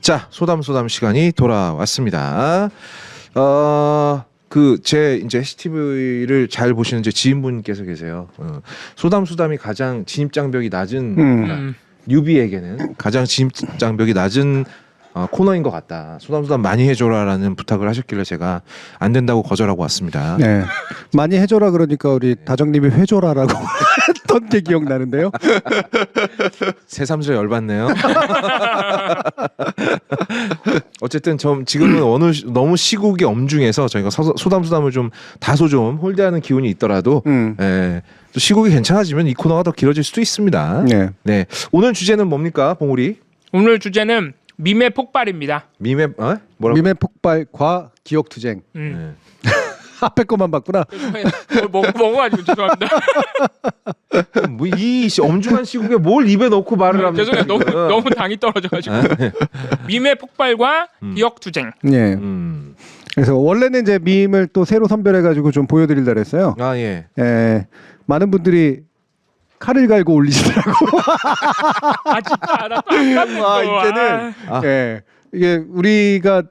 자, 소담소담 시간이 돌아왔습니다. 제 이제 HTV를 잘 보시는 제 지인분께서 계세요. 소담소담이 가장 진입 장벽이 낮은 뉴비에게는 가장 진입 장벽이 낮은 코너인 것 같다. 소담소담 많이 해줘라라는 부탁을 하셨길래 제가 안 된다고 거절하고 왔습니다. 네, 많이 해줘라 그러니까 우리 다정님이 회줘라라고 했던 게 기억나는데요. 새삼스레 열받네요. 어쨌든 지금은 너무 시국이 엄중해서 저희가 소담소담을 좀 다소 좀 홀대하는 기운이 있더라도 또 시국이 괜찮아지면 이 코너가 더 길어질 수도 있습니다. 네. 오늘 주제는 뭡니까, 봉우리? 오늘 주제는 밈의 폭발입니다. 밈의 뭐라고? 밈의 폭발과 기억투쟁. 네. 앞에 것만 봤구나. 먹어가지고 죄송합니다. 뭐 이 엄중한 시국에 뭘 입에 넣고 말을 합니까? 죄송해요. 너무 당이 떨어져가지고. 밈의 폭발과 기억투쟁. 예. 그래서 원래는 이제 밈을 또 새로 선별해가지고 좀 보여드리려 그랬어요. 아 예. 예. 많은 분들이 칼을 갈고 올리시더라고. 아 진짜 나또 이제는 예. 이게 우리가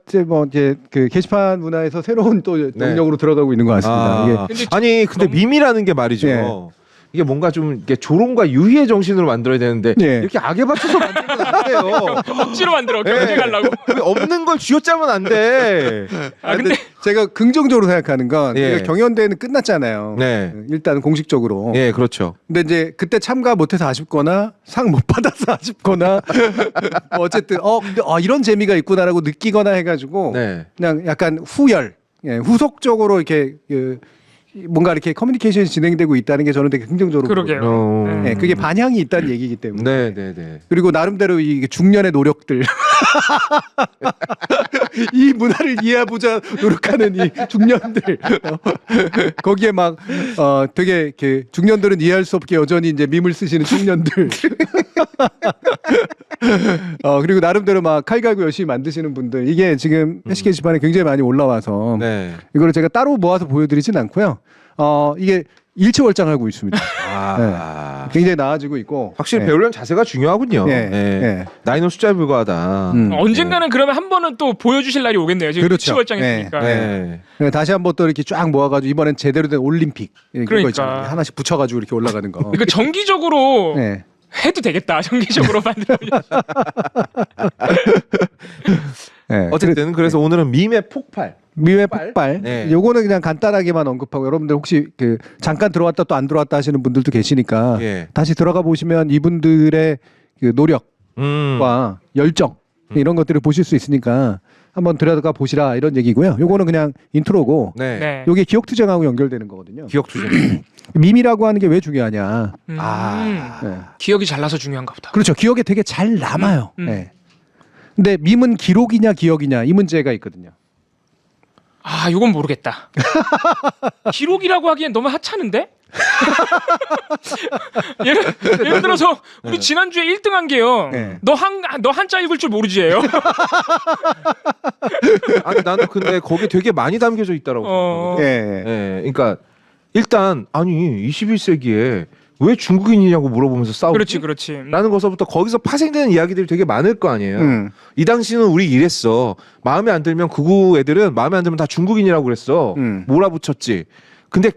이제 그 게시판 문화에서 새로운 또 영역으로 들어가고 있는 것 같습니다. 근데 밈이라는 게 말이죠. 예. 이게 뭔가 좀 이게 조롱과 유희의 정신으로 만들어야 되는데 예. 이렇게 악에 받쳐서 만들면 안 돼요. 억지로 만들어. 경쟁 하려고. 없는 걸 쥐어짜면 안 돼. 근데 제가 긍정적으로 생각하는 건 예. 경연대회는 끝났잖아요. 네. 일단 공식적으로. 예, 그렇죠. 근데 이제 그때 참가 못해서 아쉽거나 상 못 받아서 아쉽거나 뭐 어쨌든 근데 이런 재미가 있구나라고 느끼거나 해가지고 네. 그냥 약간 후속적으로 이렇게 뭔가 이렇게 커뮤니케이션이 진행되고 있다는 게 저는 되게 긍정적으로 그러게요. 네, 그게 반향이 있다는 얘기이기 때문에. 네. 그리고 나름대로 이 중년의 노력들 이 문화를 이해해보자 노력하는 이 중년들 거기에 막 되게 이렇게 중년들은 이해할 수 없게 여전히 이제 밈을 쓰시는 중년들 그리고 나름대로 막 칼 갈고 열심히 만드시는 분들 이게 지금 해시 게시판에 굉장히 많이 올라와서 이거를 제가 따로 모아서 보여드리진 않고요. 이게 일체월장하고 있습니다. 네. 굉장히 나아지고 있고 확실히 배우려는 자세가 중요하군요. 나이는 숫자에 불과하다. 언젠가는 그러면 한 번은 또 보여주실 날이 오겠네요. 지금 그렇죠. 치월장했으니까. 다시 한번 또 이렇게 쫙 모아가지고 이번엔 제대로 된 올림픽 그러니까. 있잖아요. 하나씩 붙여가지고 이렇게 올라가는 거. 이거 정기적으로 해도 되겠다. 정기적으로 만들어. 어쨌든 그래서 오늘은 밈의 폭발. 밈의 폭발. 요거는 그냥 간단하게만 언급하고 여러분들 혹시 잠깐 들어왔다 또 안 들어왔다 하시는 분들도 계시니까 다시 들어가 보시면 이분들의 그 노력과 열정 이런 것들을 보실 수 있으니까 한번 들어가 보시라 이런 얘기고요. 요거는 그냥 인트로고 요게 기억투쟁하고 연결되는 거거든요. 기억투쟁. 밈이라고 하는 게 왜 중요하냐. 기억이 잘 나서 중요한가 보다. 그렇죠. 기억에 되게 잘 남아요. 근데 밈은 기록이냐 기억이냐 이 문제가 있거든요. 이건 모르겠다. 기록이라고 하기엔 너무 하찮은데? 예를 들어서 우리 지난주에 1등한 게요. 너 한자 읽을 줄 모르지예요. 아니 나는 근데 거기 되게 많이 담겨져 있더라고. 그러니까 일단 21세기에 왜 중국인이냐고 물어보면서 싸우지? 그렇지. 라는 것부터 거기서 파생되는 이야기들이 되게 많을 거 아니에요. 이 당시는 우리 이랬어. 마음에 안 들면 극우 애들은 마음에 안 들면 다 중국인이라고 그랬어. 몰아붙였지. 근데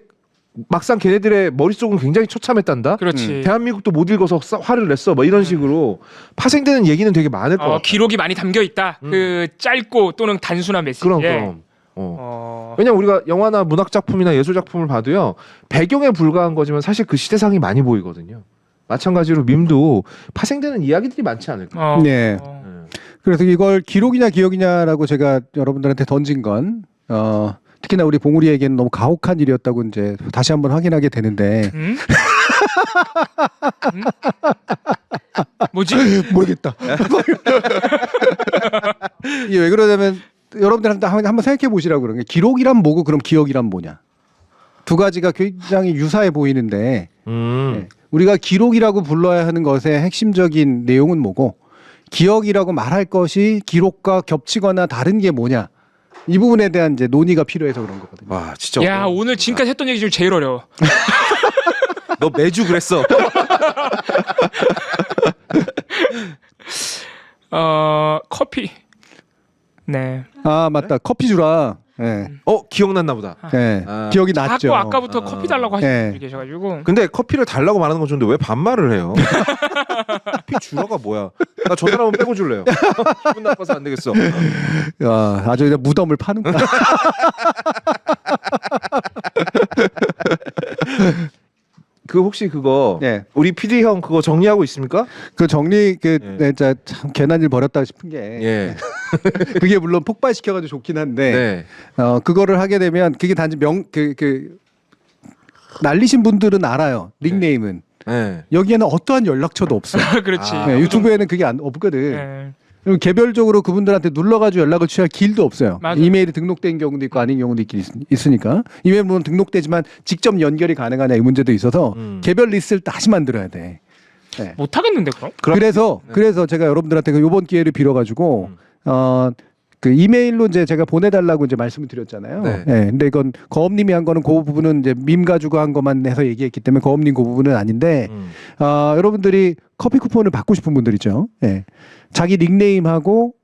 막상 걔네들의 머릿속은 굉장히 처참했단다. 그렇지. 대한민국도 못 읽어서 화를 냈어. 뭐 이런 식으로 파생되는 얘기는 되게 많을 것 같아. 기록이 많이 담겨 있다. 그 짧고 또는 단순한 메시지. 그럼. 왜냐면 우리가 영화나 문학 작품이나 예술 작품을 봐도요 배경에 불과한 거지만 사실 그 시대상이 많이 보이거든요. 마찬가지로 밈도 파생되는 이야기들이 많지 않을까. 그래서 이걸 기록이냐 기억이냐라고 제가 여러분들한테 던진 건 특히나 우리 봉우리에게는 너무 가혹한 일이었다고 이제 다시 한번 확인하게 되는데. 뭐지? 모르겠다. 이게 왜 그러냐면 여러분들한테 한번 생각해 보시라고 그런 게 기록이란 뭐고 그럼 기억이란 뭐냐. 두 가지가 굉장히 유사해 보이는데 우리가 기록이라고 불러야 하는 것의 핵심적인 내용은 뭐고 기억이라고 말할 것이 기록과 겹치거나 다른 게 뭐냐. 이 부분에 대한 이제 논의가 필요해서 그런 거거든요. 와 진짜. 야 오늘 지금까지 했던 얘기 중에 제일 어려워. 너 매주 그랬어. 커피. 네. 아 맞다 커피 주라. 예. 기억났나 보다. 예. 아. 기억이 났죠. 자꾸 아까부터 커피 달라고 하시는 네. 분이 계셔가지고. 근데 커피를 달라고 말하는 건 좋은데 왜 반말을 해요? 커피 주러가 뭐야? 나 저 사람은 빼고 줄래요. 기분 나빠서 안 되겠어. 야, 아주 그냥 무덤을 파는구나. 그 혹시 그거 예. 우리 PD 형 그거 정리하고 있습니까? 그 정리 그 예. 진짜 참 괜한 일 벌였다 싶은 게 예. 그게 물론 폭발시켜가지고 좋긴 한데 네. 그거를 하게 되면 그게 단지 그 날리신 분들은 알아요 닉네임은 네. 여기에는 어떠한 연락처도 없어. 그렇지. 아. 네, 유튜브에는 그게 없거든. 네. 그리고 개별적으로 그분들한테 눌러가지고 연락을 취할 길도 없어요. 맞아요. 이메일이 등록된 경우도 있고 아닌 경우도 있으니까 이메일 물론 등록되지만 직접 연결이 가능하냐 이 문제도 있어서 개별 리스트를 다시 만들어야 돼. 네. 못 하겠는데 그럼? 그래서 제가 여러분들한테 그 이번 기회를 빌어가지고 그 이메일로 이제 제가 보내달라고 이제 말씀을 드렸잖아요. 네. 네. 근데 이건 거업님이 한 거는 그 부분은 이제 밈 가지고 한 것만 해서 얘기했기 때문에 거업님 그 부분은 아닌데 여러분들이 커피 쿠폰을 받고 싶은 분들이죠. 예. 자기 닉네임하고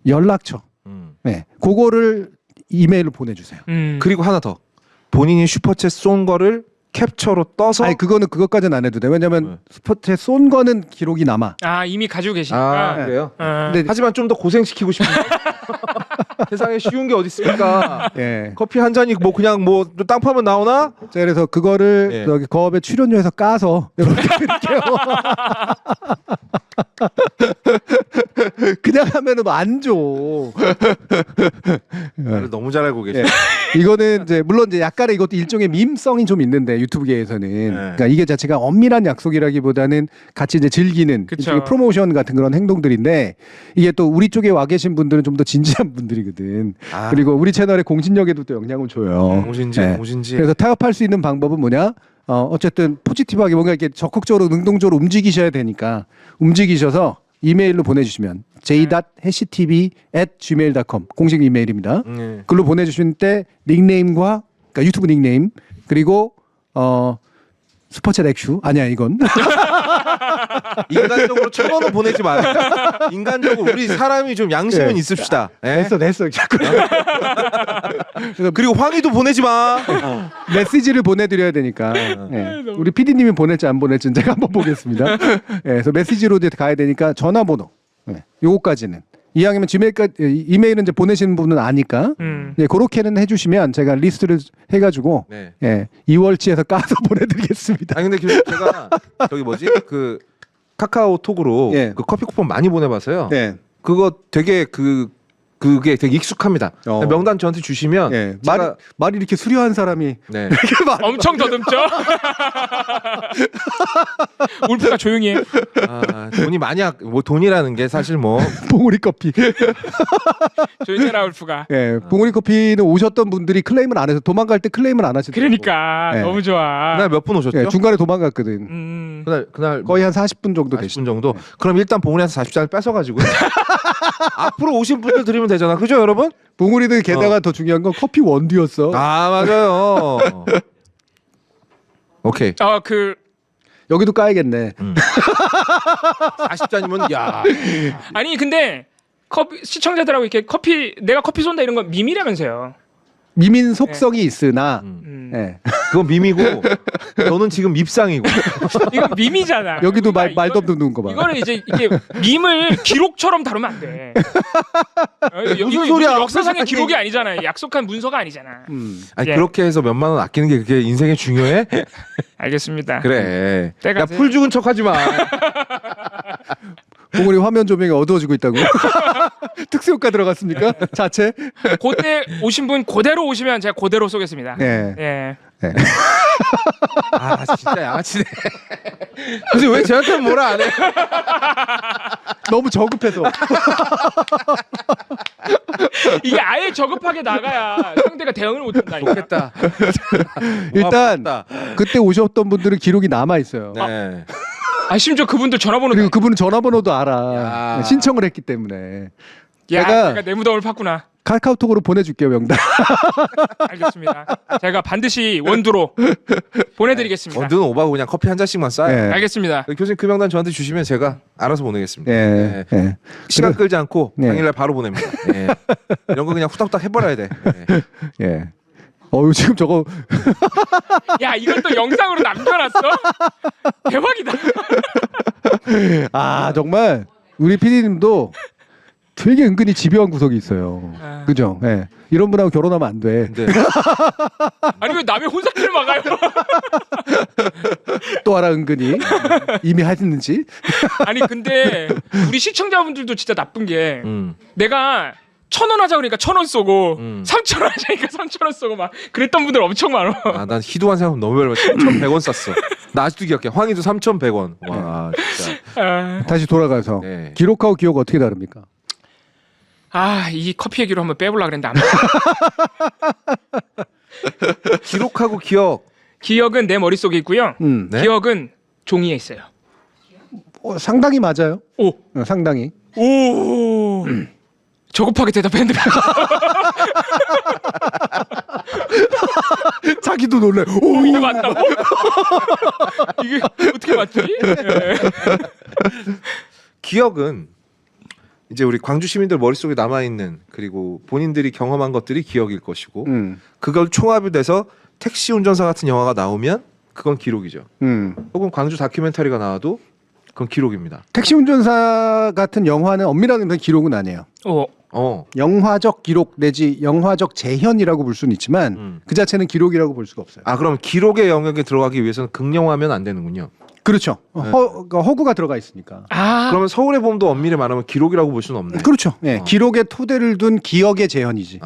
연락처, 그거를 이메일로 보내주세요. 그리고 하나 더. 본인이 슈퍼챗 쏜 거를 캡처로 떠서 아니 그거는 그것까지는 안 해도 돼. 왜냐면 슈퍼챗 쏜 거는 기록이 남아. 아 이미 가지고 계시니까. 그래요? 근데 하지만 좀 더 고생시키고 싶은데 세상에 쉬운 게 어디 있습니까? 예. 커피 한 잔이 뭐 그냥 뭐 땅 파면 나오나? 자, 그래서 그거를 예. 여기 거업에 출연료에서 까서 이렇게 드릴게요. 그냥 하면은 뭐안 줘. 나를 너무 잘 알고 계시. 예. 이거는 이제 물론 이제 약간의 이것도 일종의 밈성이 좀 있는데 유튜브계에서는 그러니까 이게 자체가 엄밀한 약속이라기보다는 같이 이제 즐기는 그쵸. 일종의 프로모션 같은 그런 행동들인데 이게 또 우리 쪽에 와 계신 분들은 좀 더 진지한 분들이거든. 아. 그리고 우리 채널의 공신력에도 또 영향을 줘요. 공신지, 예. 공신지. 그래서 타협할 수 있는 방법은 뭐냐? 어쨌든 포지티브하게 뭔가 이렇게 적극적으로 능동적으로 움직이셔야 되니까 움직이셔서 이메일로 보내주시면 j.hashtv@gmail.com 공식 이메일입니다. 글로 보내주실 때 닉네임과 그러니까 유튜브 닉네임 그리고 슈퍼챗 액슈 아니야 이건 인간적으로 1,000원은 보내지 마요. 인간적으로 우리 사람이 좀 양심은 예. 있읍시다. 예? 됐어 자꾸 그리고 황희도 보내지 마. 메시지를 보내드려야 되니까 예. 우리 PD님이 보낼지 안 보낼지는 제가 한번 보겠습니다. 예, 그래서 메시지로 이제 가야 되니까 전화번호 요거까지는 이왕이면 이메일은 이제 보내시는 분은 아니까 그렇게는 해주시면 제가 리스트를 해가지고 네. 2월치에서 까서 보내드리겠습니다. 아니 근데 제가 저기 뭐지 그 카카오톡으로 예. 그 커피 쿠폰 많이 보내봐서요. 네. 그거 되게 그게 되게 익숙합니다. 명단 저한테 주시면 예. 제가 말이 이렇게 수려한 사람이 네. 이렇게 말 엄청 더듬죠. 울프가 조용히 해. 돈이 많이 뭐 돈이라는 게 사실 뭐 봉우리 커피. 조용히 해라 울프가. 예, 봉우리 커피는 오셨던 분들이 클레임을 안 해서 도망갈 때 클레임을 안 하시더라고요. 그러니까 네. 너무 좋아. 그날 몇 분 오셨죠? 예, 중간에 도망갔거든. 그날 거의 한 40분 정도 40분 되시죠. 정도. 그럼 일단 봉우리한테 40잔을 뺏어가지고 앞으로 오신 분들 드리면 되잖아. 그죠 여러분? 봉우리는 게다가 더 중요한 건 커피 원두였어. 아 맞아요. 오케이. 그 여기도 까야겠네. 40잔이면 야. 아니 근데 시청자들하고 이렇게 내가 커피 쏜다 이런 건 밈이라면서요. 미민 속성이 있으나 예. 그건 밈이고 너는 지금 밉상이고. 이건 밈이잖아. 여기도 그러니까 말도 없는 거 봐. 이거는 이제 이게 밈을 기록처럼 다루면 안 돼. 무슨 소리야? 역사상의 기록이 아니잖아요. 약속한 문서가 아니잖아. 아니 예. 그렇게 해서 몇만 원 아끼는 게 그게 인생에 중요해? 알겠습니다. 그래. 때가 야 풀 죽은 척하지 마. 봉우리 화면 조명이 어두워지고 있다고. 특수효과 들어갔습니까? 자체? 그때 오신 분 그대로 오시면 제가 그대로 쏘겠습니다. 예. 예. 아 진짜 양아치네. 근데 왜 저한테 뭐라 안 해? 너무 저급해서. 이게 아예 저급하게 나가야 상대가 대응을 못한다니까. 좋겠다. 일단 고맙다. 그때 오셨던 분들은 기록이 남아 있어요. 네. 심지어 그분들 전화번호 그리고 그분은 전화번호도 알아. 야. 신청을 했기 때문에. 야, 내가 내가 내 무덤을 팠구나. 카카오톡으로 보내줄게요 명단. 알겠습니다. 제가 반드시 원두로 보내드리겠습니다. 원두는 오바고 그냥 커피 한 잔씩만 쏴요. 네. 알겠습니다. 교수님 그 명단 저한테 주시면 제가 알아서 보내겠습니다. 네. 네. 네. 시간 끌지 않고 네. 당일날 바로 보냅니다. 네. 이런 거 그냥 후딱후딱 해버려야 돼. 네. 예. 지금 저거 야, 이걸 또 영상으로 남겨놨어? 대박이다. 정말 우리 PD님도 되게 은근히 집요한 구석이 있어요. 그죠? 예. 이런 분하고 결혼하면 안 돼. 네. 아니 왜 남의 혼사기를 막아요? 또 알아 은근히 이미 하셨는지. 아니 근데 우리 시청자분들도 진짜 나쁜 게 음. 내가 1,000원 하자 그러니까 1,000원 쏘고 3,000원 하자니까 3,000원 쏘고 막 그랬던 분들 엄청 많아. 난 희두한 생각 너무 별로 3,100원 쐈어. 나 아직도 기억해. 황희두 3,100원. 와 진짜. 다시 돌아가서 네. 기록하고 기억 어떻게 다릅니까? 이 커피 얘기로 한번 빼보려고 그랬는데 안 돼. 기록하고 기억. 기억은 내 머릿속에 있고요. 네? 기억은 종이에 있어요. 상당히 맞아요. 오. 상당히. 오. 저급하게 대답했는데 자기도 놀래. 이게 맞다고? 이게 어떻게 맞지? 네. 기억은 이제 우리 광주 시민들 머릿속에 남아 있는 그리고 본인들이 경험한 것들이 기억일 것이고 그걸 총합이 돼서 택시 운전사 같은 영화가 나오면 그건 기록이죠. 혹은 광주 다큐멘터리가 나와도 그건 기록입니다. 택시 운전사 같은 영화는 엄밀하게 말하면 기록은 아니에요. 영화적 기록 내지 영화적 재현이라고 볼 수는 있지만 그 자체는 기록이라고 볼 수가 없어요. 그럼 기록의 영역에 들어가기 위해서는 극영화하면 안 되는군요. 그렇죠. 허구가 들어가 있으니까. 그러면 서울의 봄도 엄밀히 말하면 기록이라고 볼 수는 없네. 그렇죠. 네, 기록의 토대를 둔 기억의 재현이지.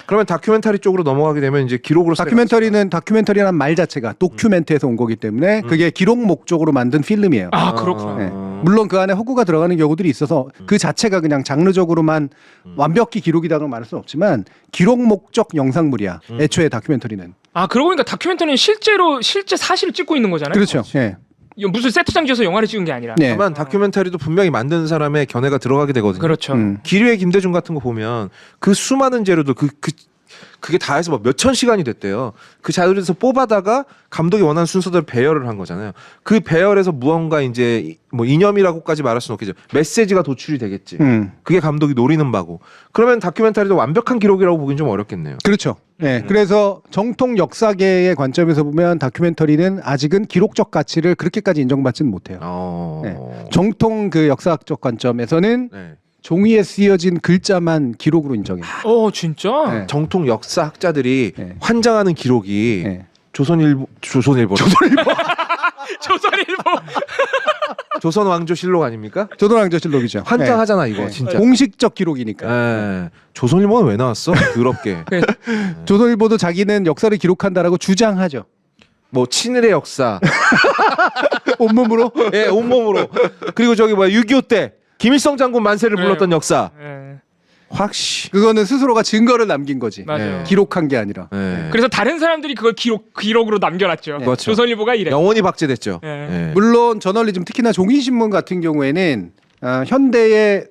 그러면 다큐멘터리 쪽으로 넘어가게 되면 이제 기록으로 다큐멘터리라는 말 자체가 도큐멘트에서 온 거기 때문에 그게 기록 목적으로 만든 필름이에요. 그렇구나. 네. 물론 그 안에 허구가 들어가는 경우들이 있어서 그 자체가 그냥 장르적으로만 완벽히 기록이라고 말할 수는 없지만 기록 목적 영상물이야. 애초에 다큐멘터리는. 그러고 보니까 다큐멘터리는 실제 사실을 찍고 있는 거잖아요. 그렇죠. 네. 무슨 세트장 지어서 영화를 찍은 게 아니라. 네. 다만 다큐멘터리도 분명히 만드는 사람의 견해가 들어가게 되거든요. 그렇죠. 기류의 김대중 같은 거 보면 그 수많은 재료들 그게 다 해서 막 몇천 시간이 됐대요. 그 자료에서 뽑아다가 감독이 원하는 순서대로 배열을 한 거잖아요. 그 배열에서 무언가 이제 뭐 이념이라고까지 말할 수는 없겠죠. 메시지가 도출이 되겠지. 그게 감독이 노리는 바고. 그러면 다큐멘터리도 완벽한 기록이라고 보긴 좀 어렵겠네요. 그렇죠. 네. 그래서 정통 역사계의 관점에서 보면 다큐멘터리는 아직은 기록적 가치를 그렇게까지 인정받지는 못해요. 네. 정통 그 역사학적 관점에서는 종이에 쓰여진 글자만 기록으로 인정해요. 진짜? 네. 정통 역사학자들이 환장하는 기록이 조선일보 조선일보. 조선 왕조실록 아닙니까? 조선왕조실록이죠. 환장하잖아 이거 진짜. 공식적 기록이니까. 조선일보는 왜 나왔어? 더럽게. 조선일보도 자기는 역사를 기록한다라고 주장하죠. 뭐 친일의 역사. 온몸으로? 예, 온몸으로. 그리고 저기 뭐야 6.25 때 김일성 장군 만세를 불렀던 역사. 확시. 그거는 스스로가 증거를 남긴 거지. 맞아요. 기록한 게 아니라. 그래서 다른 사람들이 그걸 기록으로 남겨놨죠. 그렇죠. 조선일보가 이래. 영원히 박제됐죠. 물론 저널리즘 특히나 종이신문 같은 경우에는 현대의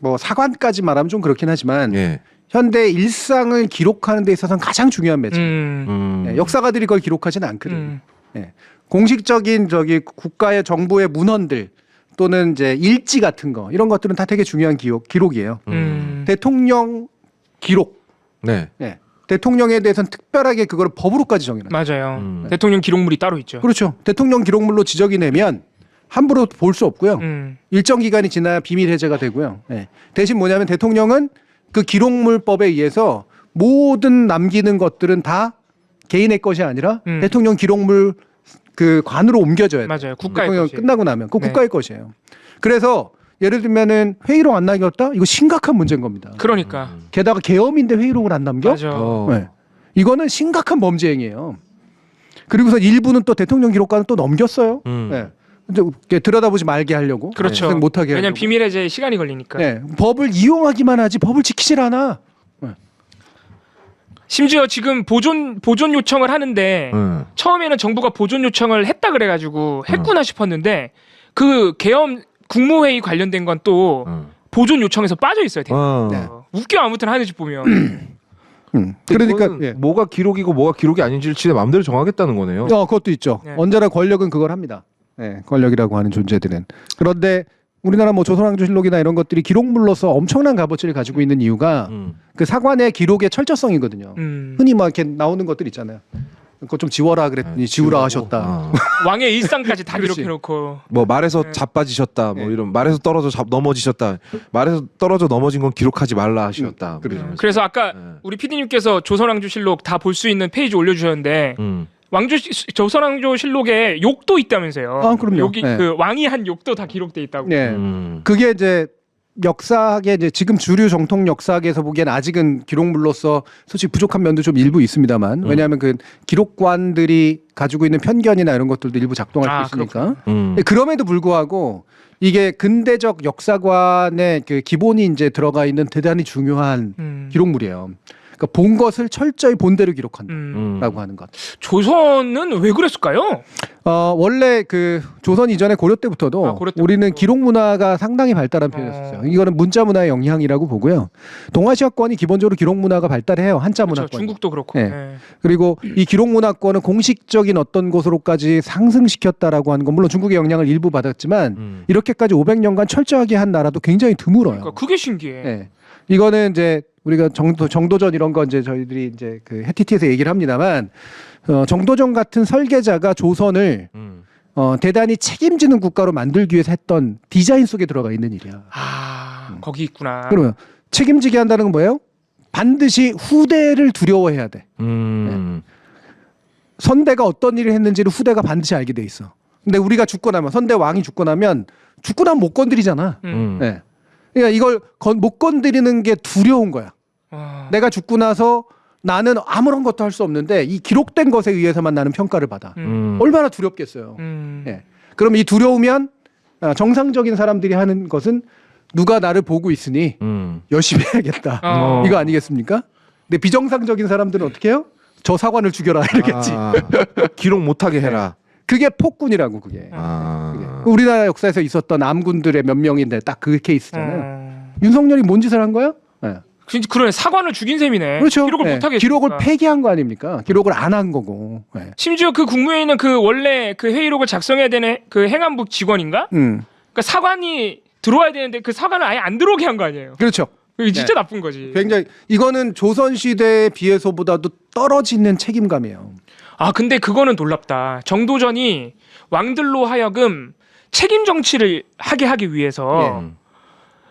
뭐 사관까지 말하면 좀 그렇긴 하지만 현대 일상을 기록하는 데 있어서는 가장 중요한 매체. 역사가들이 그걸 기록하지는 않거든. 공식적인 국가의 정부의 문헌들 또는 이제 일지 같은 거 이런 것들은 다 되게 중요한 기록이에요. 대통령 기록. 대통령에 대해서는 특별하게 그걸 법으로까지 정해놔요. 맞아요. 대통령 기록물이 따로 있죠. 그렇죠. 대통령 기록물로 지적이 되면 함부로 볼 수 없고요. 일정 기간이 지나야 비밀 해제가 되고요. 대신 뭐냐면 대통령은 그 기록물법에 의해서 모든 남기는 것들은 다 개인의 것이 아니라 대통령 기록물 그 관으로 옮겨져야 돼요. 맞아요. 국가의 것이. 끝나고 나면 그 국가의 것이에요. 그래서 예를 들면은 회의록 안 남겼다? 이거 심각한 문제인 겁니다. 그러니까. 게다가 계엄인데 회의록을 안 남겨? 맞아. 이거는 심각한 범죄 행위예요. 그리고서 일부는 또 대통령 기록관을 또 넘겼어요. 이제 들여다보지 말게 하려고. 그렇죠. 못하게 왜냐면 하려고. 비밀 해제에 시간이 걸리니까. 법을 이용하기만 하지 법을 지키질 않아. 심지어 지금 보존 요청을 하는데 처음에는 정부가 보존 요청을 했다 그래가지고 했구나 싶었는데 그 계엄 국무회의 관련된 건 또 보존 요청에서 빠져 있어요. 네. 웃겨 아무튼 하는 집 보면. 그러니까 뭐가 기록이고 뭐가 기록이 아닌지를 지네 마음대로 정하겠다는 거네요. 그것도 있죠. 네. 언제나 권력은 그걸 합니다. 네, 권력이라고 하는 존재들은. 그런데 우리나라 뭐 조선왕조실록이나 이런 것들이 기록물로서 엄청난 값어치를 가지고 있는 이유가 그 사관의 기록의 철저성이거든요. 흔히 막 이렇게 나오는 것들 있잖아요. 그거 좀 지워라 그랬더니 지우라 하셨다. 왕의 일상까지 다 그렇지. 기록해놓고. 뭐 말에서 자빠지셨다, 뭐 이런 말에서 떨어져 넘어지셨다, 말에서 떨어져 넘어진 건 기록하지 말라 하셨다. 그러죠. 그래서 아까 우리 PD님께서 조선왕조실록 다 볼 수 있는 페이지 올려주셨는데 조선왕조실록에 욕도 있다면서요. 그럼요. 여기 네. 그 왕이 한 욕도 다 기록돼 있다고. 네. 그게 이제 역사학의 이제 지금 주류 정통 역사학에서 보기엔 아직은 기록물로서 솔직히 부족한 면도 좀 일부 있습니다만 왜냐하면 그 기록관들이 가지고 있는 편견이나 이런 것들도 일부 작동할 수 있으니까. 그럼에도 불구하고 이게 근대적 역사관의 그 기본이 이제 들어가 있는 대단히 중요한 기록물이에요. 그러니까 본 것을 철저히 본대로 기록한다라고 하는 것. 조선은 왜 그랬을까요? 원래 그 조선 이전에 고려 때부터도 고려 때부터. 우리는 기록 문화가 상당히 발달한 편이었어요. 이거는 문자 문화의 영향이라고 보고요. 동아시아권이 기본적으로 기록 문화가 발달해요. 한자 그렇죠. 문화권. 중국도 그렇고. 네. 네. 그리고 이 기록 문화권은 공식적인 어떤 곳으로까지 상승시켰다라고 하는 건 물론 중국의 영향을 일부 받았지만 이렇게까지 500년간 철저하게 한 나라도 굉장히 드물어요. 그러니까 그게 신기해. 네. 이거는 이제 우리가 정도전 이런 거 이제 저희들이 이제 그 해티티에서 얘기를 합니다만 정도전 같은 설계자가 조선을 대단히 책임지는 국가로 만들기 위해서 했던 디자인 속에 들어가 있는 일이야. 거기 있구나. 그러면 책임지게 한다는 건 뭐예요? 반드시 후대를 두려워해야 돼. 네. 선대가 어떤 일을 했는지를 후대가 반드시 알게 돼 있어. 근데 우리가 죽고 나면 선대 왕이 죽고 나면 못 건드리잖아. 네. 그러니까 이걸 못 건드리는 게 두려운 거야. 내가 죽고 나서 나는 아무런 것도 할 수 없는데 이 기록된 것에 의해서만 나는 평가를 받아. 얼마나 두렵겠어요. 예. 그럼 이 두려우면 정상적인 사람들이 하는 것은 누가 나를 보고 있으니 열심히 해야겠다. 이거 아니겠습니까? 근데 비정상적인 사람들은 어떻게 해요? 저 사관을 죽여라 이러겠지. 기록 못하게 해라. 그게 폭군이라고 그게. 우리나라 역사에서 있었던 암군들의 몇 명인데 딱 그 케이스잖아요. 윤석열이 뭔 짓을 한 거야? 네. 그러네. 사관을 죽인 셈이네. 그렇죠. 기록을 네. 못하게. 기록을 했으니까. 폐기한 거 아닙니까? 기록을 안 한 거고. 네. 심지어 그 국무회의는 그 원래 그 회의록을 작성해야 되는 그 행안부 직원인가? 그러니까 사관이 들어와야 되는데 그 사관을 아예 안 들어오게 한 거 아니에요? 그렇죠. 이게 진짜 네. 나쁜 거지. 굉장히 이거는 조선 시대에 비해서보다도 떨어지는 책임감이에요. 근데 그거는 놀랍다. 정도전이 왕들로 하여금 책임 정치를 하기 위해서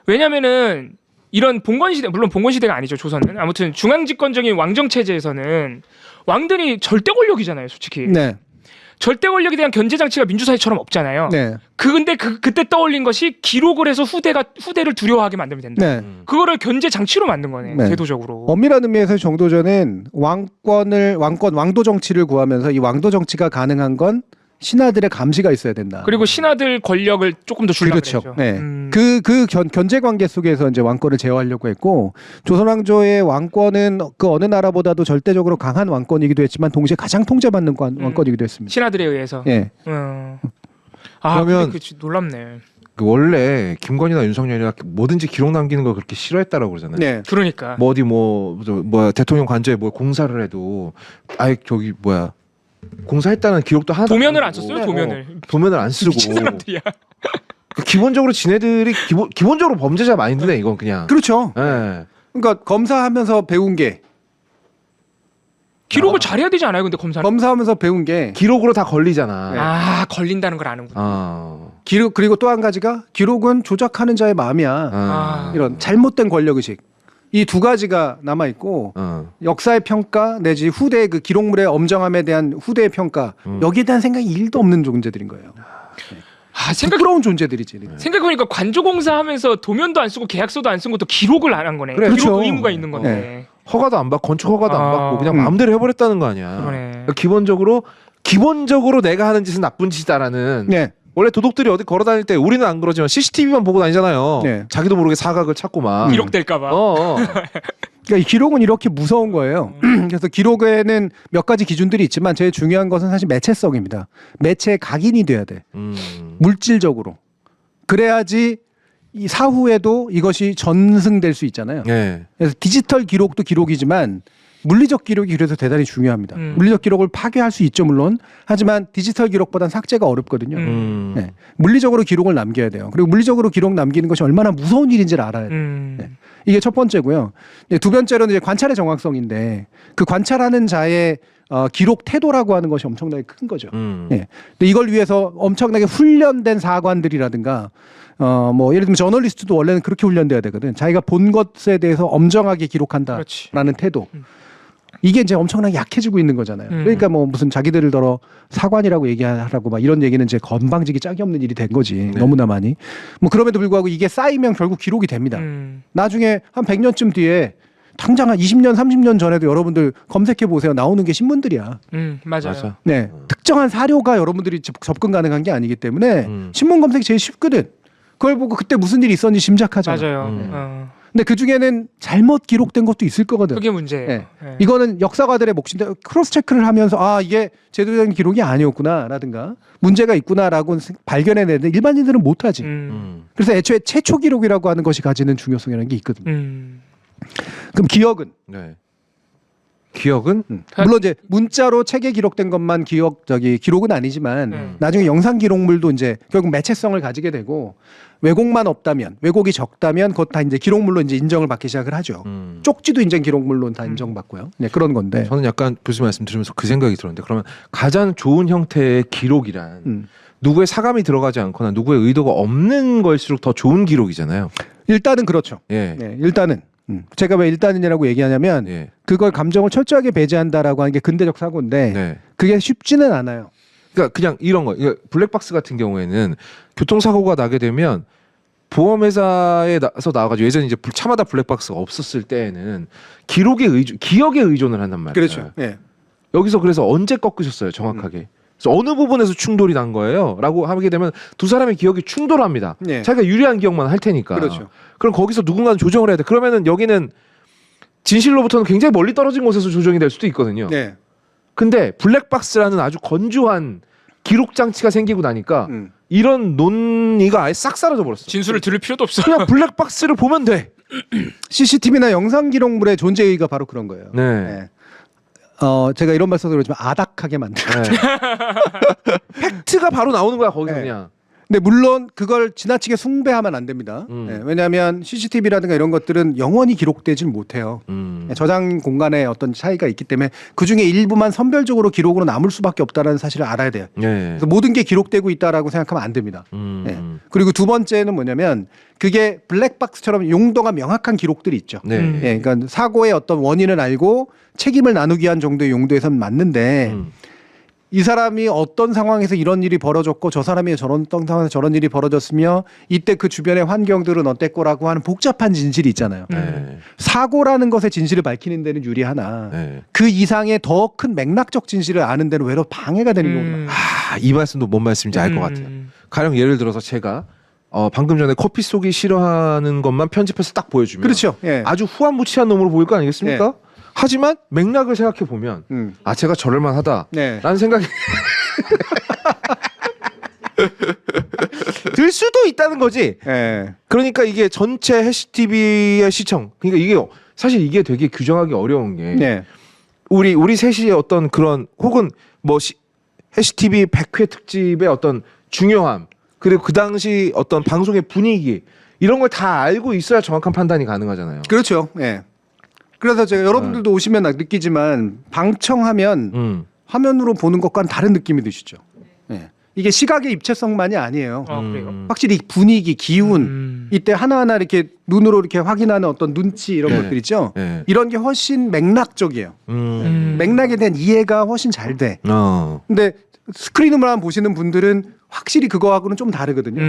왜냐면은 이런 봉건 시대 물론 봉건 시대가 아니죠 조선은 아무튼 중앙 집권적인 왕정 체제에서는 왕들이 절대 권력이잖아요 솔직히. 네. 절대 권력에 대한 견제 장치가 민주사회처럼 없잖아요. 네. 근데 그때 떠올린 것이 기록을 해서 후대를 두려워하게 만들면 된다. 네. 그거를 견제 장치로 만든 거네. 네. 제도적으로. 엄밀한 의미에서 정도전은 왕도 정치를 구하면서 이 왕도 정치가 가능한 건 신하들의 감시가 있어야 된다. 그리고 신하들 권력을 조금 더 줄라 그렇죠. 그랬죠. 네. 그 견제 관계 속에서 이제 왕권을 제어하려고 했고 조선 왕조의 왕권은 그 어느 나라보다도 절대적으로 강한 왕권이기도 했지만 동시에 가장 통제받는 왕권이기도 했습니다. 신하들에 의해서. 예. 그러면 근데 놀랍네. 그 원래 김건희나 윤석열이나 뭐든지 기록 남기는 걸 그렇게 싫어했다라고 그러잖아요. 네. 그러니까. 뭐 어디 뭐야 대통령 관저에 뭐 공사를 해도 아예 저기 뭐야 공사했다는 기록도 하나도 도면을 안 쓰고. 썼어요. 도면을. 도면을 안 쓰고 미친 사람들이야. 기본적으로 지네들이 기본적으로 범죄자 마인드네 이건 그냥. 그렇죠. 예. 그러니까 검사하면서 배운 게 기록을 잘해야 되지 않아요? 근데 검사는. 검사하면서 배운 게 기록으로 다 걸리잖아. 걸린다는 걸 아는구나. 기록 그리고 또 한 가지가 기록은 조작하는 자의 마음이야. 이런 잘못된 권력 의식. 이 두 가지가 남아 있고 역사의 평가 내지 후대의 그 기록물의 엄정함에 대한 후대의 평가 여기에 대한 생각이 1도 없는 존재들인 거예요. 부끄러운 존재들이지. 생각해보니까 관조공사하면서 도면도 안 쓰고 계약서도 안 쓴 것도 기록을 안 한 거네. 그래, 기록 그렇죠. 의무가 있는 건데. 네. 허가도 안 받고 건축 허가도 안 받고 그냥 마음대로 해버렸다는 거 아니야. 그러네. 그러니까 기본적으로 내가 하는 짓은 나쁜 짓이다라는. 네. 원래 도둑들이 어디 걸어 다닐 때 우리는 안 그러지만 CCTV만 보고 다니잖아요. 네. 자기도 모르게 사각을 찾고 막. 기록될까봐. 그러니까 이 기록은 이렇게 무서운 거예요. 그래서 기록에는 몇 가지 기준들이 있지만 제일 중요한 것은 사실 매체성입니다. 매체에 각인이 돼야 돼. 물질적으로. 그래야지 이 사후에도 이것이 전승될 수 있잖아요. 네. 그래서 디지털 기록도 기록이지만 물리적 기록이 그래서 대단히 중요합니다. 물리적 기록을 파괴할 수 있죠 물론. 하지만 디지털 기록보다는 삭제가 어렵거든요. 네. 물리적으로 기록을 남겨야 돼요. 그리고 물리적으로 기록 남기는 것이 얼마나 무서운 일인지를 알아야 돼요. 네. 이게 첫 번째고요. 두 번째로는 이제 관찰의 정확성인데 그 관찰하는 자의 기록 태도라고 하는 것이 엄청나게 큰 거죠. 네. 근데 이걸 위해서 엄청나게 훈련된 사관들이라든가 뭐 예를 들면 저널리스트도 원래는 그렇게 훈련돼야 되거든. 자기가 본 것에 대해서 엄정하게 기록한다라는 그렇지. 태도. 이게 이제 엄청나게 약해지고 있는 거잖아요. 그러니까 뭐 무슨 자기들을 더러 사관이라고 얘기하라고 막 이런 얘기는 이제 건방지기 짝이 없는 일이 된 거지. 네. 너무나 많이. 뭐 그럼에도 불구하고 이게 쌓이면 결국 기록이 됩니다. 나중에 한 100년쯤 뒤에 당장 한 20년, 30년 전에도 여러분들 검색해 보세요. 나오는 게 신문들이야. 맞아요. 맞아. 네. 특정한 사료가 여러분들이 접근 가능한 게 아니기 때문에 신문 검색이 제일 쉽거든. 그걸 보고 그때 무슨 일이 있었는지 짐작하잖아. 맞아요. 근데 그 중에는 잘못 기록된 것도 있을 거거든. 그게 문제예요. 네. 네. 이거는 역사가들의 몫인데 크로스 체크를 하면서 아 이게 제대로 된 기록이 아니었구나라든가 문제가 있구나라고 발견해내는데 일반인들은 못하지. 그래서 애초에 최초 기록이라고 하는 것이 가지는 중요성이라는 게 있거든요. 그럼 기억은? 네. 기억은 물론 이제 문자로 책에 기록된 것만 기록은 아니지만 나중에 영상 기록물도 이제 결국 매체성을 가지게 되고 왜곡만 없다면 왜곡이 적다면 그것 다 이제 기록물로 이제 인정을 받기 시작을 하죠. 쪽지도 이제 기록물로 다 인정받고요. 네, 그런 건데. 저는 약간 교수님 말씀 들으면서 그 생각이 들었는데 그러면 가장 좋은 형태의 기록이란 누구의 사감이 들어가지 않거나 누구의 의도가 없는 걸수록 더 좋은 기록이잖아요. 일단은 그렇죠. 예. 네, 일단은 제가 왜 일단이라고 얘기하냐면 예. 그걸 감정을 철저하게 배제한다라고 하는 게 근대적 사고인데 네. 그게 쉽지는 않아요. 그러니까 그냥 이런 거. 블랙박스 같은 경우에는 교통사고가 나게 되면 보험회사에서 나와가지고 예전에 이제 차마다 블랙박스가 없었을 때에는 기억에 의존을 한단 말이에요. 그렇죠. 네. 여기서 그래서 언제 꺾으셨어요, 정확하게? 그래서 어느 부분에서 충돌이 난 거예요?라고 하게 되면 두 사람의 기억이 충돌합니다. 네. 자기가 유리한 기억만 할 테니까. 그렇죠. 그럼 거기서 누군가는 조정을 해야 돼. 그러면은 여기는 진실로부터는 굉장히 멀리 떨어진 곳에서 조정이 될 수도 있거든요. 네. 근데 블랙박스라는 아주 건조한 기록 장치가 생기고 나니까 이런 논의가 아예 싹 사라져 버렸어. 진술을 들을 필요도 없어. 그냥 블랙박스를 보면 돼. CCTV나 영상 기록물의 존재 의의가 바로 그런 거예요. 네. 네. 제가 이런 말씀도 그렇지만 아닥하게 만들어. 네. 팩트가 바로 나오는 거야 거기서 네. 그냥. 근데 물론 그걸 지나치게 숭배하면 안 됩니다. 네, 왜냐하면 CCTV라든가 이런 것들은 영원히 기록되질 못해요. 저장 공간에 어떤 차이가 있기 때문에 그 중에 일부만 선별적으로 기록으로 남을 수밖에 없다는 사실을 알아야 돼요. 네. 그래서 모든 게 기록되고 있다라고 생각하면 안 됩니다. 네. 그리고 두 번째는 뭐냐면 그게 블랙박스처럼 용도가 명확한 기록들이 있죠. 네. 예, 그러니까 사고의 어떤 원인을 알고 책임을 나누기 위한 정도의 용도에선 맞는데 이 사람이 어떤 상황에서 이런 일이 벌어졌고 저 사람이 저런 상황에서 저런 일이 벌어졌으며 이때 그 주변의 환경들은 어땠고라고 하는 복잡한 진실이 있잖아요. 네. 사고라는 것의 진실을 밝히는 데는 유리하나 네. 그 이상의 더 큰 맥락적 진실을 아는 데는 외로 방해가 되는 거구나. 이 말씀도 뭔 말씀인지 알 것 같아요. 가령 예를 들어서 제가 방금 전에 커피 쏘기 싫어하는 것만 편집해서 딱 보여주면 그렇죠. 예. 아주 후한무치한 놈으로 보일 거 아니겠습니까? 하지만 맥락을 생각해 보면 제가 저럴만 하다라는 네. 생각이 들 수도 있다는 거지. 예. 그러니까 이게 전체 해시TV의 시청, 그러니까 이게 사실 이게 되게 규정하기 어려운 게 네. 우리 셋이 어떤 그런 혹은 뭐 해시TV 100회 특집의 어떤 중요함 그리고 그 당시 어떤 방송의 분위기 이런 걸 다 알고 있어야 정확한 판단이 가능하잖아요. 그렇죠. 예. 그래서 제가 여러분들도 오시면 느끼지만 방청하면 화면으로 보는 것과는 다른 느낌이 드시죠. 예. 이게 시각의 입체성만이 아니에요. 그래요. 확실히 분위기, 기운 이때 하나하나 이렇게 눈으로 이렇게 확인하는 어떤 눈치 이런 네. 것들 있죠. 네. 이런 게 훨씬 맥락적이에요. 맥락에 대한 이해가 훨씬 잘 돼. 근데 스크린으로만 보시는 분들은 확실히 그거하고는 좀 다르거든요.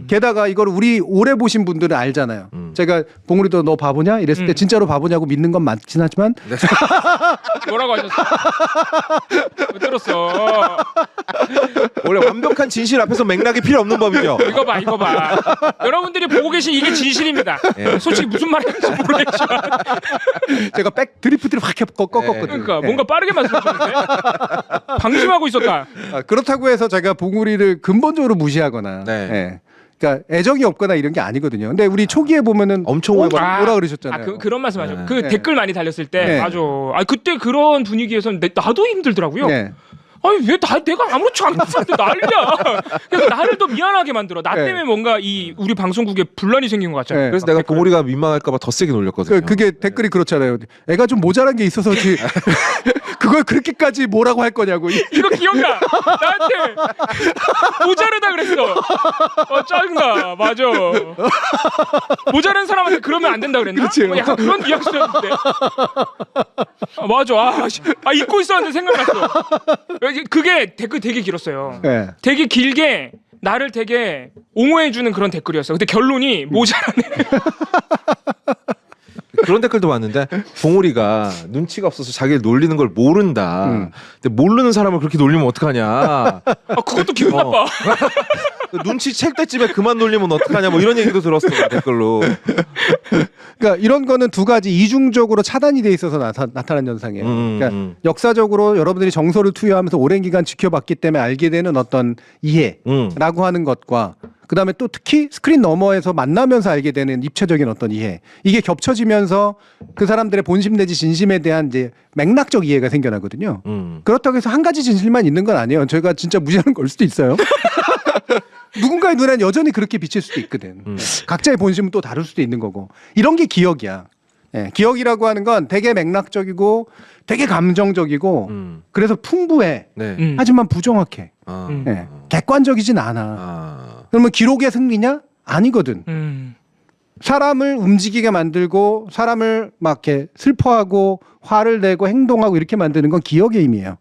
게다가 이걸 우리 오래 보신 분들은 알잖아요. 제가 봉우리도 너 바보냐 이랬을 때 진짜로 바보냐고 믿는 건 맞긴 하지만 뭐라고 하셨어? 못 들었어. 원래 완벽한 진실 앞에서 맥락이 필요 없는 법이죠. 이거 봐. 여러분들이 보고 계신 이게 진실입니다. 솔직히 무슨 말인지 모르겠지만. 제가 백 드리프트를 확 꺾었거든요. 그러니까 뭔가 빠르게 말씀하셨는데 방심하고 있었다. 그렇다고 해서 제가 봉우리를 근본적으로 무시하거나 네. 예. 그러니까 애정이 없거나 이런 게 아니거든요. 근데 우리 초기에 보면은 엄청 오래 뭐라 그러셨잖아요. 그런 말씀하죠. 네. 그 네. 댓글 많이 달렸을 때 네. 맞아. 그때 그런 분위기에서는 나도 힘들더라고요. 네. 아니 왜 내가 아무렇지 않았는데 난리야. 그래서 나를 더 미안하게 만들어. 나 네. 때문에 뭔가 이 우리 방송국에 분란이 생긴 것 같잖아요. 네. 그래서 내가 봉우리가 민망할까봐 더 세게 놀렸거든요. 그게 댓글이 그렇잖아요. 애가 좀 모자란 게 있어서지 그걸 그렇게까지 뭐라고 할 거냐고. 이거 기억나. 나한테 모자르다 그랬어. 짜증나. 맞아. 모자란 사람한테 그러면 안 된다 그랬나? 그렇지. 약간 그런 뉘앙스였는데. 맞아. 잊고 있었는데 생각났어. 그게 댓글 되게 길었어요. 네. 되게 길게 나를 되게 옹호해주는 그런 댓글이었어. 근데 결론이 모자라네. 그런 댓글도 봤는데 봉우리가 눈치가 없어서 자기를 놀리는 걸 모른다. 근데 모르는 사람을 그렇게 놀리면 어떡하냐. 그것도 기분 나빠. 눈치 챌 때쯤에 그만 놀리면 어떡하냐 뭐 이런 얘기도 들었어 댓글로. 그러니까 이런 거는 두 가지 이중적으로 차단이 돼 있어서 나타난 현상이에요. 그러니까 역사적으로 여러분들이 정서를 투여하면서 오랜 기간 지켜봤기 때문에 알게 되는 어떤 이해라고 하는 것과 그다음에 또 특히 스크린 너머에서 만나면서 알게 되는 입체적인 어떤 이해, 이게 겹쳐지면서 그 사람들의 본심 내지 진심에 대한 이제 맥락적 이해가 생겨나거든요. 그렇다고 해서 한 가지 진실만 있는 건 아니에요. 저희가 진짜 무시하는 걸 수도 있어요. 누군가의 눈에는 여전히 그렇게 비칠 수도 있거든. 각자의 본심은 또 다를 수도 있는 거고. 이런 게 기억이야. 예, 기억이라고 하는 건 되게 맥락적이고 되게 감정적이고 그래서 풍부해. 네. 하지만 부정확해. 아. 예, 객관적이진 않아. 그러면 기록의 승리냐? 아니거든. 사람을 움직이게 만들고 사람을 막 이렇게 슬퍼하고 화를 내고 행동하고 이렇게 만드는 건 기억의 힘이에요.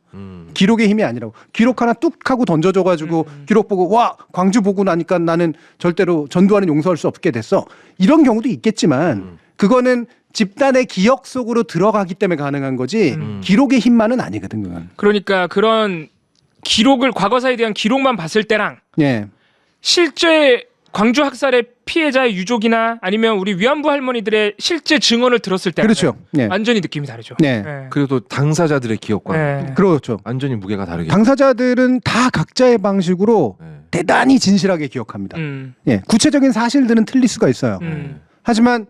기록의 힘이 아니라고. 기록 하나 뚝 하고 던져줘가지고 기록 보고 와 광주 보고 나니까 나는 절대로 전두환은 용서할 수 없게 됐어. 이런 경우도 있겠지만 그거는 집단의 기억 속으로 들어가기 때문에 가능한 거지 기록의 힘만은 아니거든 그건. 그러니까 그런 기록을 과거사에 대한 기록만 봤을 때랑 예. 실제 광주 학살의 피해자의 유족이나 아니면 우리 위안부 할머니들의 실제 증언을 들었을 때 그렇죠. 네. 완전히 느낌이 다르죠. 네. 그래도 당사자들의 기억과 네. 그렇죠. 완전히 무게가 다르게. 당사자들은 다 각자의 방식으로 네. 대단히 진실하게 기억합니다. 예, 구체적인 사실들은 틀릴 수가 있어요. 하지만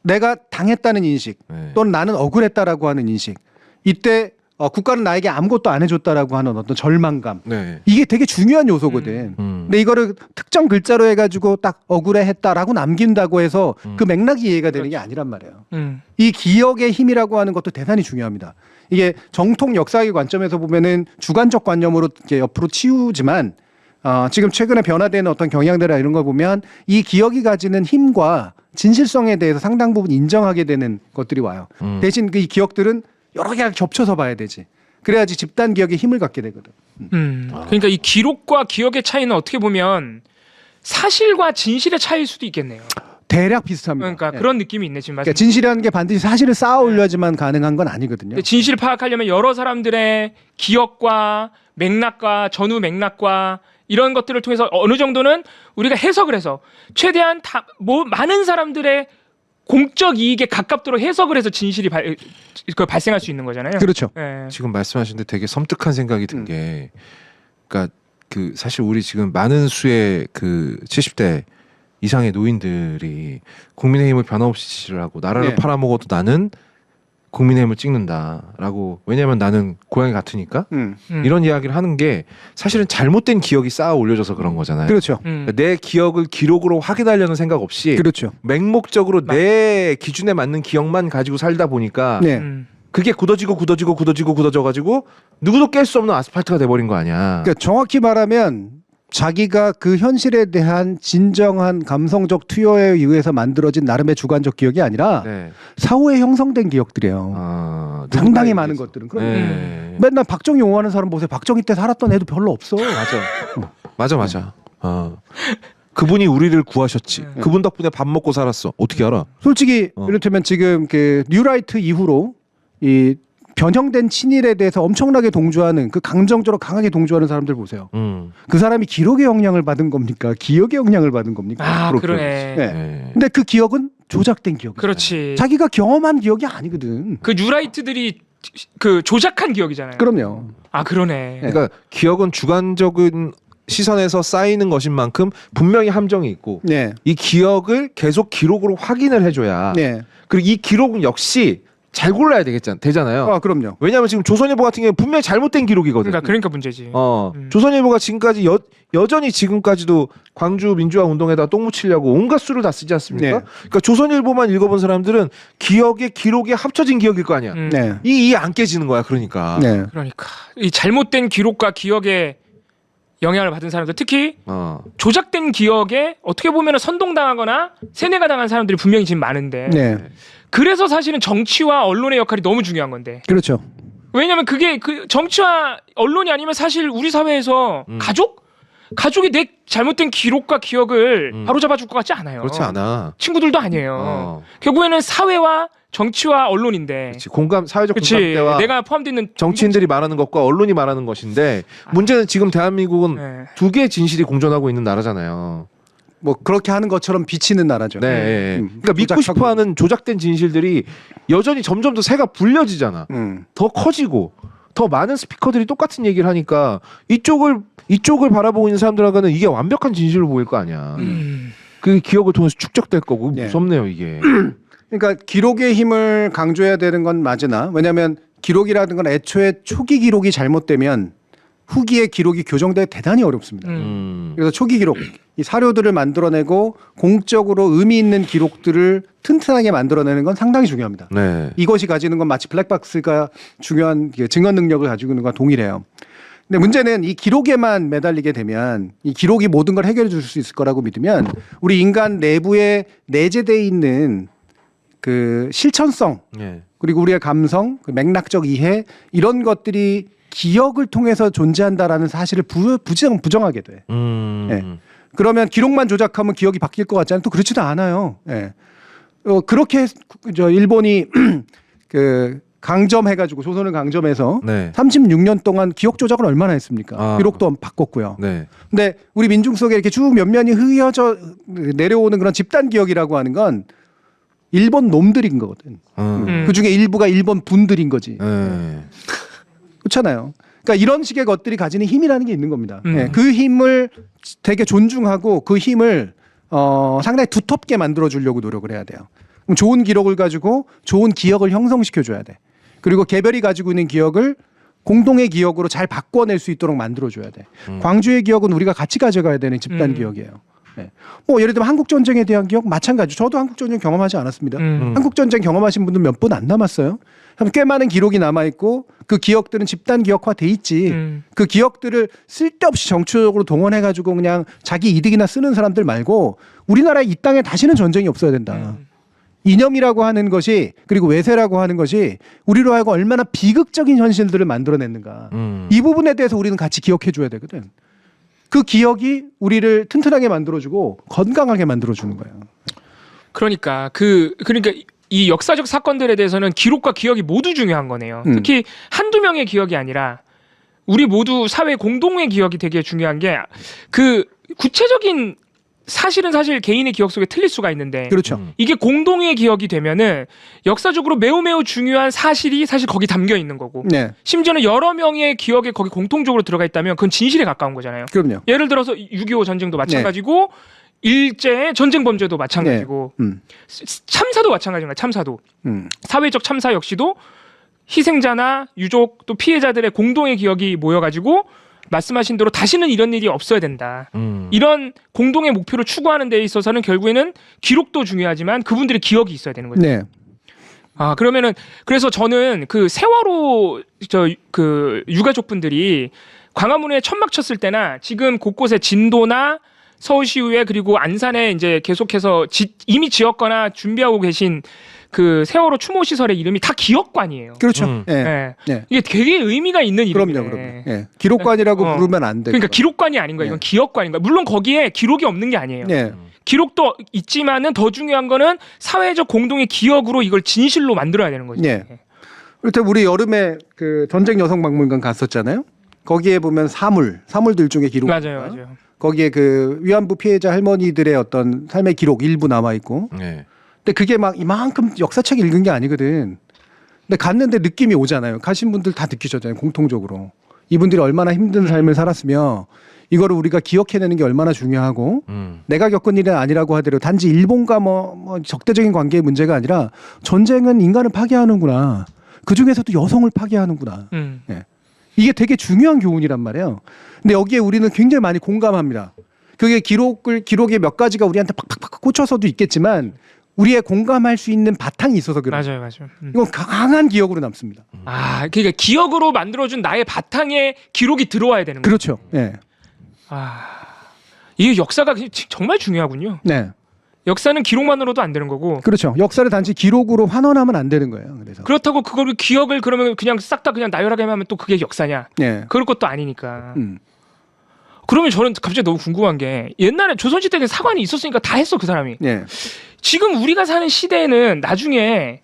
내가 당했다는 인식 네. 또는 나는 억울했다라고 하는 인식, 이때 국가는 나에게 아무것도 안 해줬다라고 하는 어떤 절망감, 네. 이게 되게 중요한 요소거든. 근데 이거를 특정 글자로 해가지고 딱 억울해했다라고 남긴다고 해서 그 맥락이 이해가 되는 게 아니란 말이에요. 이 기억의 힘이라고 하는 것도 대단히 중요합니다. 이게 정통 역사학의 관점에서 보면은 주관적 관념으로 이렇게 옆으로 치우지만 지금 최근에 변화되는 어떤 경향들이나 이런 걸 보면 이 기억이 가지는 힘과 진실성에 대해서 상당 부분 인정하게 되는 것들이 와요. 대신 그 이 기억들은 여러 개가 겹쳐서 봐야 되지. 그래야지 집단 기억에 힘을 갖게 되거든. 그러니까 이 기록과 기억의 차이는 어떻게 보면 사실과 진실의 차이일 수도 있겠네요. 대략 비슷합니다. 그러니까 예. 그런 느낌이 있네 지금 말씀. 그러니까 진실이라는 게 반드시 사실을 쌓아 올려야지만 가능한 건 아니거든요. 근데 진실을 파악하려면 여러 사람들의 기억과 맥락과 전후 맥락과 이런 것들을 통해서 어느 정도는 우리가 해석을 해서 최대한 많은 사람들의 공적 이익에 가깝도록 해석을 해서 진실이 발생할 수 있는 거잖아요. 그렇죠. 예. 지금 말씀하시는데 되게 섬뜩한 생각이 든 게, 그러니까 그 사실 우리 지금 많은 수의 그 70대 이상의 노인들이 국민의힘을 변함없이 지지를 하고 나라를 네. 팔아먹어도 나는 국민의힘을 찍는다라고. 왜냐하면 나는 고향이 같으니까. 이런 이야기를 하는 게 사실은 잘못된 기억이 쌓아 올려져서 그런 거잖아요. 그렇죠. 그러니까 내 기억을 기록으로 확인하려는 생각 없이 그렇죠. 맹목적으로 내 기준에 맞는 기억만 가지고 살다 보니까 네. 그게 굳어져가지고 누구도 깰 수 없는 아스팔트가 돼버린 거 아니야. 그러니까 정확히 말하면 자기가 그 현실에 대한 진정한 감성적 투여에 의해서 만들어진 나름의 주관적 기억이 아니라 네. 사후에 형성된 기억들이에요. 상당히 많은 것들은. 그럼 네. 맨날 박정희 옹호하는 사람 보세요. 박정희 때 살았던 애도 별로 없어. 맞아. 그분이 우리를 구하셨지. 그분 덕분에 밥 먹고 살았어. 어떻게 알아? 솔직히 이를테면 지금 그 뉴라이트 이후로 이 변형된 친일에 대해서 엄청나게 동조하는, 그 감정적으로 강하게 동조하는 사람들 보세요. 그 사람이 기록의 영향을 받은 겁니까? 기억의 영향을 받은 겁니까? 아, 그렇게 그러네. 네. 근데 그 기억은 조작된 기억이에요. 그렇지. 자기가 경험한 기억이 아니거든. 그 뉴라이트들이 그 조작한 기억이잖아요. 그럼요. 아, 그러네. 그러니까 기억은 주관적인 시선에서 쌓이는 것인 만큼 분명히 함정이 있고 네. 이 기억을 계속 기록으로 확인을 해줘야 네. 그리고 이 기록은 역시 잘 골라야 되잖아요. 아, 그럼요. 왜냐하면 지금 조선일보 같은 경우에 분명히 잘못된 기록이거든. 그러니까 문제지. 조선일보가 지금까지 여전히 지금까지도 광주 민주화 운동에다 똥 묻히려고 온갖 수를 다 쓰지 않습니까? 네. 그러니까 조선일보만 읽어본 사람들은 기록에 합쳐진 기억일 거 아니야. 네. 이 안 깨지는 거야. 그러니까. 네. 그러니까 이 잘못된 기록과 기억에 영향을 받은 사람들, 특히 조작된 기억에 어떻게 보면 선동당하거나 세뇌가 당한 사람들이 분명히 지금 많은데 네. 그래서 사실은 정치와 언론의 역할이 너무 중요한 건데. 그렇죠. 왜냐하면 그게 그 정치와 언론이 아니면 사실 우리 사회에서 가족이 내 잘못된 기록과 기억을 바로잡아줄 것 같지 않아요. 그렇지 않아. 친구들도 아니에요. 결국에는 사회와 정치와 언론인데. 그렇지. 사회적 그치. 공감대와 내가 포함되어 있는 정치인들이 말하는 것과 언론이 말하는 것인데 문제는 지금 대한민국은 네. 두 개의 진실이 공존하고 있는 나라잖아요. 뭐 그렇게 하는 것처럼 비치는 나라죠. 네. 그러니까 믿고 조작하고. 싶어하는 조작된 진실들이 여전히 점점 더 새가 불려지잖아. 더 커지고 더 많은 스피커들이 똑같은 얘기를 하니까 이쪽을 바라보고 있는 사람들한테는 이게 완벽한 진실로 보일 거 아니야. 그 기억을 통해서 축적될 거고 네. 무섭네요 이게. 그러니까 기록의 힘을 강조해야 되는 건 맞으나 왜냐하면 기록이라는 건 애초에 초기 기록이 잘못되면 후기의 기록이 교정되기 대단히 어렵습니다. 그래서 초기 기록, 이 사료들을 만들어내고 공적으로 의미 있는 기록들을 튼튼하게 만들어내는 건 상당히 중요합니다. 네. 이것이 가지는 건 마치 블랙박스가 중요한 증언 능력을 가지고 있는 것과 동일해요. 근데 문제는 이 기록에만 매달리게 되면 이 기록이 모든 걸 해결해 줄 수 있을 거라고 믿으면 우리 인간 내부에 내재되어 있는 그 실천성 네. 그리고 우리의 감성, 그 맥락적 이해 이런 것들이 기억을 통해서 존재한다라는 사실을 부정하게 돼. 예. 그러면 기록만 조작하면 기억이 바뀔 것 같지 않아요? 또 그렇지도 않아요. 예. 그렇게 일본이 그 강점해가지고 조선을 강점해서 네. 36년 동안 기억 조작을 얼마나 했습니까? 기록도 바꿨고요. 네. 근데 우리 민중 속에 이렇게 쭉 몇몇이 흐려져 내려오는 그런 집단 기억이라고 하는 건 일본 놈들인 거거든. 그 중에 일부가 일본 분들인 거지. 그렇잖아요. 그러니까 이런 식의 것들이 가지는 힘이라는 게 있는 겁니다. 네, 그 힘을 되게 존중하고 그 힘을 상당히 두텁게 만들어 주려고 노력을 해야 돼요. 그럼 좋은 기록을 가지고 좋은 기억을 형성시켜 줘야 돼. 그리고 개별이 가지고 있는 기억을 공동의 기억으로 잘 바꿔낼 수 있도록 만들어 줘야 돼. 광주의 기억은 우리가 같이 가져가야 되는 집단 기억이에요. 네. 뭐 예를 들면 한국 전쟁에 대한 기억 마찬가지. 저도 한국 전쟁 경험하지 않았습니다. 한국 전쟁 경험하신 분들 몇 분 안 남았어요. 꽤 많은 기록이 남아 있고 그 기억들은 집단 기억화 돼 있지. 그 기억들을 쓸데없이 정치적으로 동원해 가지고 그냥 자기 이득이나 쓰는 사람들 말고 우리나라 이 땅에 다시는 전쟁이 없어야 된다. 이념이라고 하는 것이 그리고 외세라고 하는 것이 우리로 하여금 얼마나 비극적인 현실들을 만들어냈는가. 이 부분에 대해서 우리는 같이 기억해 줘야 되거든. 그 기억이 우리를 튼튼하게 만들어주고 건강하게 만들어주는 거예요. 그러니까 이 역사적 사건들에 대해서는 기록과 기억이 모두 중요한 거네요. 특히 한두 명의 기억이 아니라 우리 모두 사회 공동의 기억이 되게 중요한 게 그 구체적인 사실은 사실 개인의 기억 속에 틀릴 수가 있는데 그렇죠. 이게 공동의 기억이 되면은 역사적으로 매우 중요한 사실이 사실 거기 담겨 있는 거고 네. 심지어는 여러 명의 기억에 거기 공통적으로 들어가 있다면 그건 진실에 가까운 거잖아요. 그럼요. 예를 들어서 6.25 전쟁도 마찬가지고 일제의 전쟁 범죄도 마찬가지고 참사도 마찬가지인 거예요. 참사도 사회적 참사 역시도 희생자나 유족 또 피해자들의 공동의 기억이 모여가지고 말씀하신 대로 다시는 이런 일이 없어야 된다. 이런 공동의 목표를 추구하는 데 있어서는 결국에는 기록도 중요하지만 그분들의 기억이 있어야 되는 거죠. 네. 그러면은 그래서 저는 그 세월호 그 유가족분들이 광화문에 천막 쳤을 때나 지금 곳곳에 진도나 서울시의회 그리고 안산에 이제 계속해서 이미 지었거나 준비하고 계신 그 세월호 추모 시설의 이름이 다 기억관이에요. 그렇죠. 네. 이게 되게 의미가 있는 이름이에요. 그럼요. 네. 기록관이라고 부르면 안 돼. 그러니까 기록관이 아닌 거예요. 이건 기억관인 거예요. 물론 거기에 기록이 없는 게 아니에요. 네. 기록도 있지만은 더 중요한 거는 사회적 공동의 기억으로 이걸 진실로 만들어야 되는 거죠. 네. 그때 우리 여름에 그 전쟁 여성박물관 갔었잖아요. 거기에 보면 사물들 중에 기록. 맞아요. 거기에 그 위안부 피해자 할머니들의 어떤 삶의 기록 일부 남아 있고. 네. 근데 그게 막 이만큼 역사책 읽은 게 아니거든. 근데 갔는데 느낌이 오잖아요. 가신 분들 다 느끼셨잖아요. 공통적으로. 이분들이 얼마나 힘든 삶을 살았으며 이거를 우리가 기억해내는 게 얼마나 중요하고 내가 겪은 일은 아니라고 하더라도 단지 일본과 뭐 적대적인 관계의 문제가 아니라 전쟁은 인간을 파괴하는구나. 그 중에서도 여성을 파괴하는구나. 예. 이게 되게 중요한 교훈이란 말이에요. 근데 여기에 우리는 굉장히 많이 공감합니다. 그게 기록의 몇 가지가 우리한테 팍팍팍 꽂혀서도 있겠지만 우리의 공감할 수 있는 바탕이 있어서 그래요. 맞아요. 이건 강한 기억으로 남습니다. 아, 그러니까 기억으로 만들어준 나의 바탕에 기록이 들어와야 되는 거죠. 그렇죠. 예. 아, 이게 역사가 정말 중요하군요. 네. 역사는 기록만으로도 안 되는 거고. 그렇죠. 역사를 단지 기록으로 환원하면 안 되는 거예요. 그래서. 그렇다고 그걸 기억을 그러면 그냥 싹 다 그냥 나열하게 하면 또 그게 역사냐? 예. 그럴 것도 아니니까. 그러면 저는 갑자기 너무 궁금한 게 옛날에 조선시대에 사관이 있었으니까 다 했어 그 사람이. 예. 지금 우리가 사는 시대에는 나중에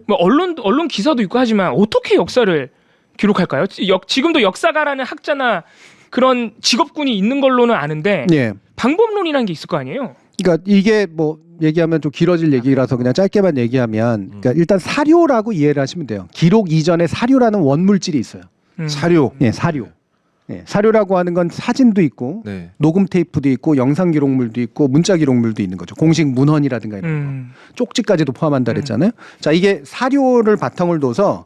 뭐 언론 기사도 있고 하지만 어떻게 역사를 기록할까요? 지금도 역사가라는 학자나 그런 직업군이 있는 걸로는 아는데 예. 방법론이라는 게 있을 거 아니에요? 그러니까 이게 뭐 얘기하면 좀 길어질 얘기라서 그냥 짧게만 얘기하면 그러니까 일단 사료라고 이해를 하시면 돼요. 기록 이전에 사료라는 원물질이 있어요. 사료. 예, 사료. 예, 사료라고 하는 건 사진도 있고 네. 녹음 테이프도 있고 영상 기록물도 있고 문자 기록물도 있는 거죠. 공식 문헌이라든가 이런 거. 쪽지까지도 포함한다 그랬잖아요. 자, 이게 사료를 바탕을 둬서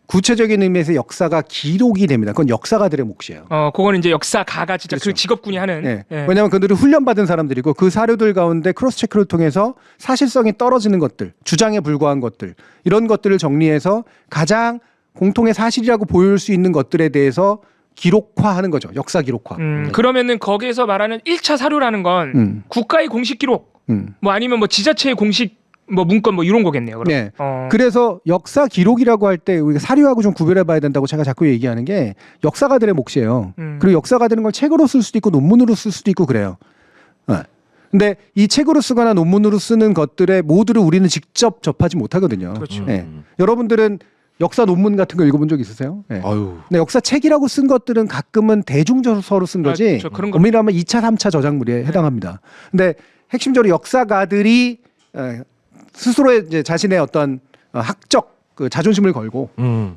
구체적인 의미에서 역사가 기록이 됩니다. 그건 역사가들의 몫이에요. 그거는 이제 역사가가 진짜 그렇죠. 그 직업군이 하는. 예. 예. 왜냐하면 그들은 훈련받은 사람들이고 그 사료들 가운데 크로스 체크를 통해서 사실성이 떨어지는 것들, 주장에 불과한 것들 이런 것들을 정리해서 가장 공통의 사실이라고 보일 수 있는 것들에 대해서 기록화하는 거죠. 역사 기록화. 그러면은 거기에서 말하는 1차 사료라는 건 국가의 공식 기록, 뭐 아니면 뭐 지자체의 공식 뭐 문건 뭐 이런 거겠네요. 그럼. 네. 그래서 역사 기록이라고 할 때 우리가 사료하고 좀 구별해봐야 된다고 제가 자꾸 얘기하는 게 역사가들의 몫이에요. 그리고 역사가들은 걸 책으로 쓸 수도 있고 논문으로 쓸 수도 있고 그래요. 근데 이 책으로 쓰거나 논문으로 쓰는 것들의 모두를 우리는 직접 접하지 못하거든요. 그렇죠. 네. 여러분들은 역사 논문 같은 거 읽어본 적 있으세요? 네. 아유. 근데 역사 책이라고 쓴 것들은 가끔은 대중저서로 쓴 거지. 그렇죠. 그런 거. 엄밀히 하면 2차, 3차 저작물에 해당합니다. 근데 핵심적으로 역사가들이 스스로의 이제 자신의 어떤 학적 그 자존심을 걸고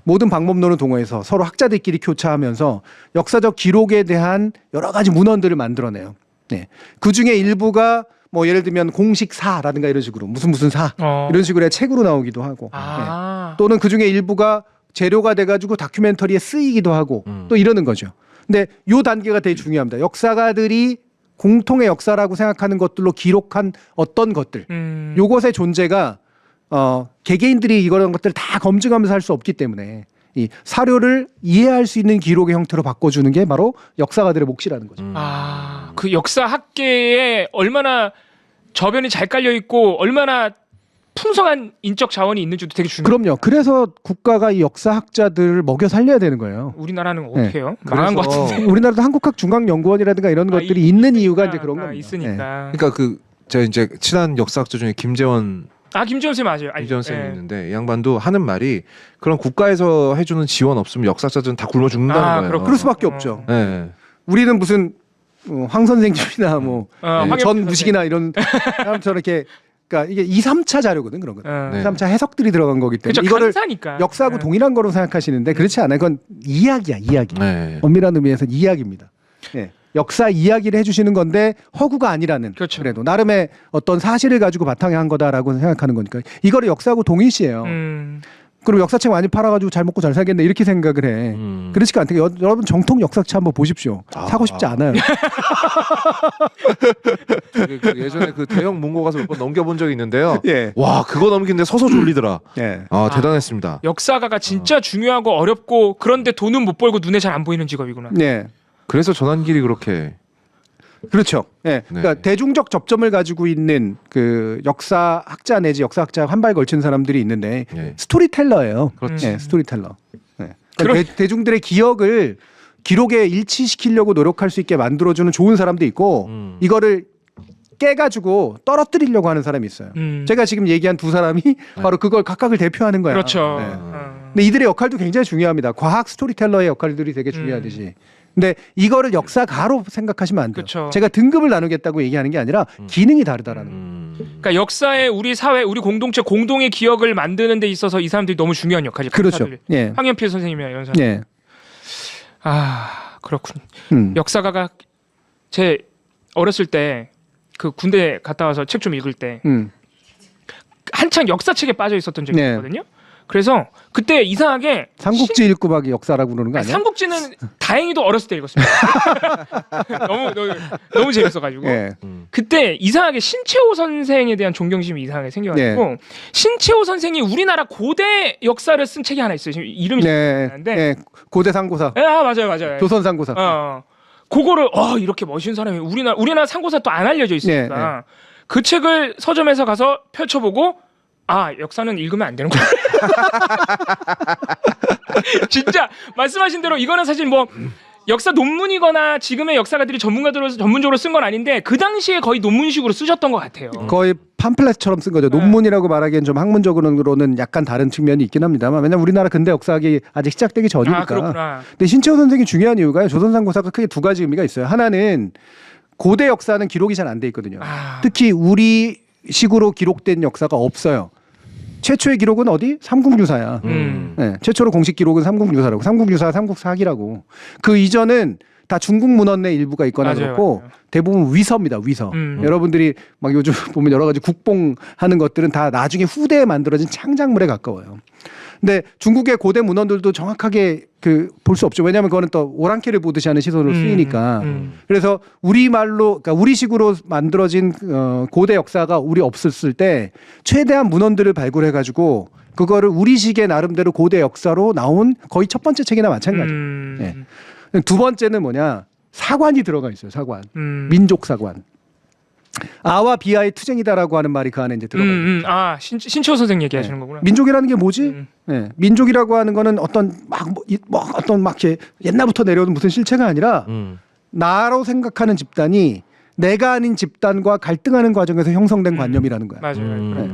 모든 방법론을 동원해서 서로 학자들끼리 교차하면서 역사적 기록에 대한 여러 가지 문헌들을 만들어내요. 네. 그 중에 일부가 뭐 예를 들면 공식사라든가 이런 식으로 무슨 사 이런 식으로 책으로 나오기도 하고 네. 또는 그 중에 일부가 재료가 돼가지고 다큐멘터리에 쓰이기도 하고 또 이러는 거죠. 근데 요 단계가 되게 중요합니다. 역사가들이 공통의 역사라고 생각하는 것들로 기록한 어떤 것들 요것의 존재가 개개인들이 이런 것들을 다 검증하면서 할 수 없기 때문에 이 사료를 이해할 수 있는 기록의 형태로 바꿔주는 게 바로 역사가들의 몫이라는 거죠. 그 역사 학계에 얼마나 저변이 잘 깔려 있고 얼마나 풍성한 인적 자원이 있는지도 되게 중요해요. 그럼요. 그래서 국가가 이 역사학자들을 먹여 살려야 되는 거예요. 우리나라는 어떻게 해요? 망한 것 같은데. 우리나라도 한국학중앙연구원이라든가 이런 것들이 있는 이유가 이제 그런 겁니다. 있으니까. 그러니까 제가 이제 친한 역사학자 중에 김재원 김재원 쌤 맞아요. 김재원 쌤이 있는데 이 양반도 하는 말이 그런 국가에서 해주는 지원 없으면 역사학자들은 다 굶어 죽는다는 거예요. 그럴 수밖에 없죠. 네. 우리는 무슨 황 선생님이나 뭐 전 무식이나 이런 사람처럼 이렇게 그러니까 이게 2, 3차 자료거든 그런 거. 2, 3차 해석들이 들어간 거기 때문에 그렇죠, 이거를 간사니까. 역사하고 동일한 거로 생각하시는데 그렇지 않아요. 그건 이야기야, 이야기. 네. 엄밀한 의미에서 이야기입니다. 네. 역사 이야기를 해주시는 건데 허구가 아니라는. 그렇죠. 그래도 나름의 어떤 사실을 가지고 바탕에 한 거다라고 생각하는 거니까 이거를 역사하고 동일시해요. 그럼 역사책 많이 팔아가지고 잘 먹고 잘 살겠네 이렇게 생각을 해. 그렇지가 않대요. 여러분 정통 역사책 한번 보십시오. 사고 싶지 않아요. 예전에 그 대형 문고 가서 몇 번 넘겨본 적이 있는데요. 예. 와 그거 넘기는데 서서 졸리더라. 예. 대단했습니다. 역사가가 진짜 중요하고 어렵고 그런데 돈은 못 벌고 눈에 잘 안 보이는 직업이구나. 네. 그래서 전환길이 그렇게 그렇죠. 네. 그러니까 대중적 접점을 가지고 있는 그 역사학자 내지 역사학자 한 발 걸친 사람들이 있는데 스토리텔러예요. 그렇지. 네, 스토리텔러. 네. 그러니까 대중들의 기억을 기록에 일치시키려고 노력할 수 있게 만들어주는 좋은 사람도 있고 이거를 깨가지고 떨어뜨리려고 하는 사람이 있어요. 제가 지금 얘기한 두 사람이 바로 그걸 각각을 대표하는 거예요. 그렇죠. 네. 근데 이들의 역할도 굉장히 중요합니다. 과학 스토리텔러의 역할들이 되게 중요하듯이. 근데 이거를 역사가로 생각하시면 안 돼요. 그쵸. 제가 등급을 나누겠다고 얘기하는 게 아니라 기능이 다르다라는 거예요. 그러니까 역사에 우리 사회, 우리 공동체 공동의 기억을 만드는 데 있어서 이 사람들이 너무 중요한 역할이죠. 그렇죠. 예. 황현필 선생님이나 이런 사람. 예. 그렇군. 음. 역사가가 제 어렸을 때 그 군대 갔다 와서 책 좀 읽을 때 한창 역사책에 빠져 있었던 적이 네. 있거든요. 그래서 그때 이상하게 삼국지 읽고 막 역사라고 그러는 거 아니야? 삼국지는 다행히도 어렸을 때 읽었습니다. 너무 재밌어가지고 예. 그때 이상하게 신채호 선생에 대한 존경심이 이상하게 생겨가지고 신채호 선생이 우리나라 고대 역사를 쓴 책이 하나 있어요. 지금 이름이 네. 기억나는데 네. 고대 상고사. 맞아요. 조선 상고사. 그거를 이렇게 멋있는 사람이 우리나라 상고사 또 안 알려져 있으니까 그 책을 서점에서 가서 펼쳐보고 역사는 읽으면 안 되는구나. 진짜 말씀하신 대로 이거는 사실 뭐 역사 논문이거나 지금의 역사가들이 전문적으로 쓴 건 아닌데 그 당시에 거의 논문식으로 쓰셨던 것 같아요. 거의 팜플렛처럼 쓴 거죠. 논문이라고 말하기엔 좀 학문적으로는 약간 다른 측면이 있긴 합니다만 왜냐면 우리나라 근대 역사학이 아직 시작되기 전이니까. 그렇구나. 근데 신채호 선생이 중요한 이유가요. 조선상고사가 크게 두 가지 의미가 있어요. 하나는 고대 역사는 기록이 잘 안 돼 있거든요. 특히 우리 식으로 기록된 역사가 없어요. 최초의 기록은 어디? 삼국유사야. 네, 최초로 공식 기록은 삼국유사라고. 삼국유사, 삼국사기라고. 그 이전은 다 중국 문헌의 일부가 있거나 그렇고 대부분 위서입니다. 위서. 여러분들이 막 요즘 보면 여러 가지 국봉하는 것들은 다 나중에 후대에 만들어진 창작물에 가까워요. 근데 중국의 고대 문헌들도 정확하게 볼 수 없죠. 왜냐하면 그거는 또 오랑캐를 보듯이 하는 시선으로 쓰이니까. 그래서 우리말로, 그러니까 우리식으로 만들어진 고대 역사가 우리 없었을 때 최대한 문헌들을 발굴해가지고 그거를 우리식의 나름대로 고대 역사로 나온 거의 첫 번째 책이나 마찬가지예요. 네. 두 번째는 뭐냐? 사관이 들어가 있어요. 사관. 민족 사관. 아와 비아의 투쟁이다라고 하는 말이 그 안에 이제 들어가 있는 거죠. 신채호 선생 얘기하시는 거구나. 민족이라는 게 뭐지? 네. 민족이라고 하는 거는 어떤 어떤 이렇게 옛날부터 내려오는 무슨 실체가 아니라 나로 생각하는 집단이 내가 아닌 집단과 갈등하는 과정에서 형성된 관념이라는 거야. 맞아요.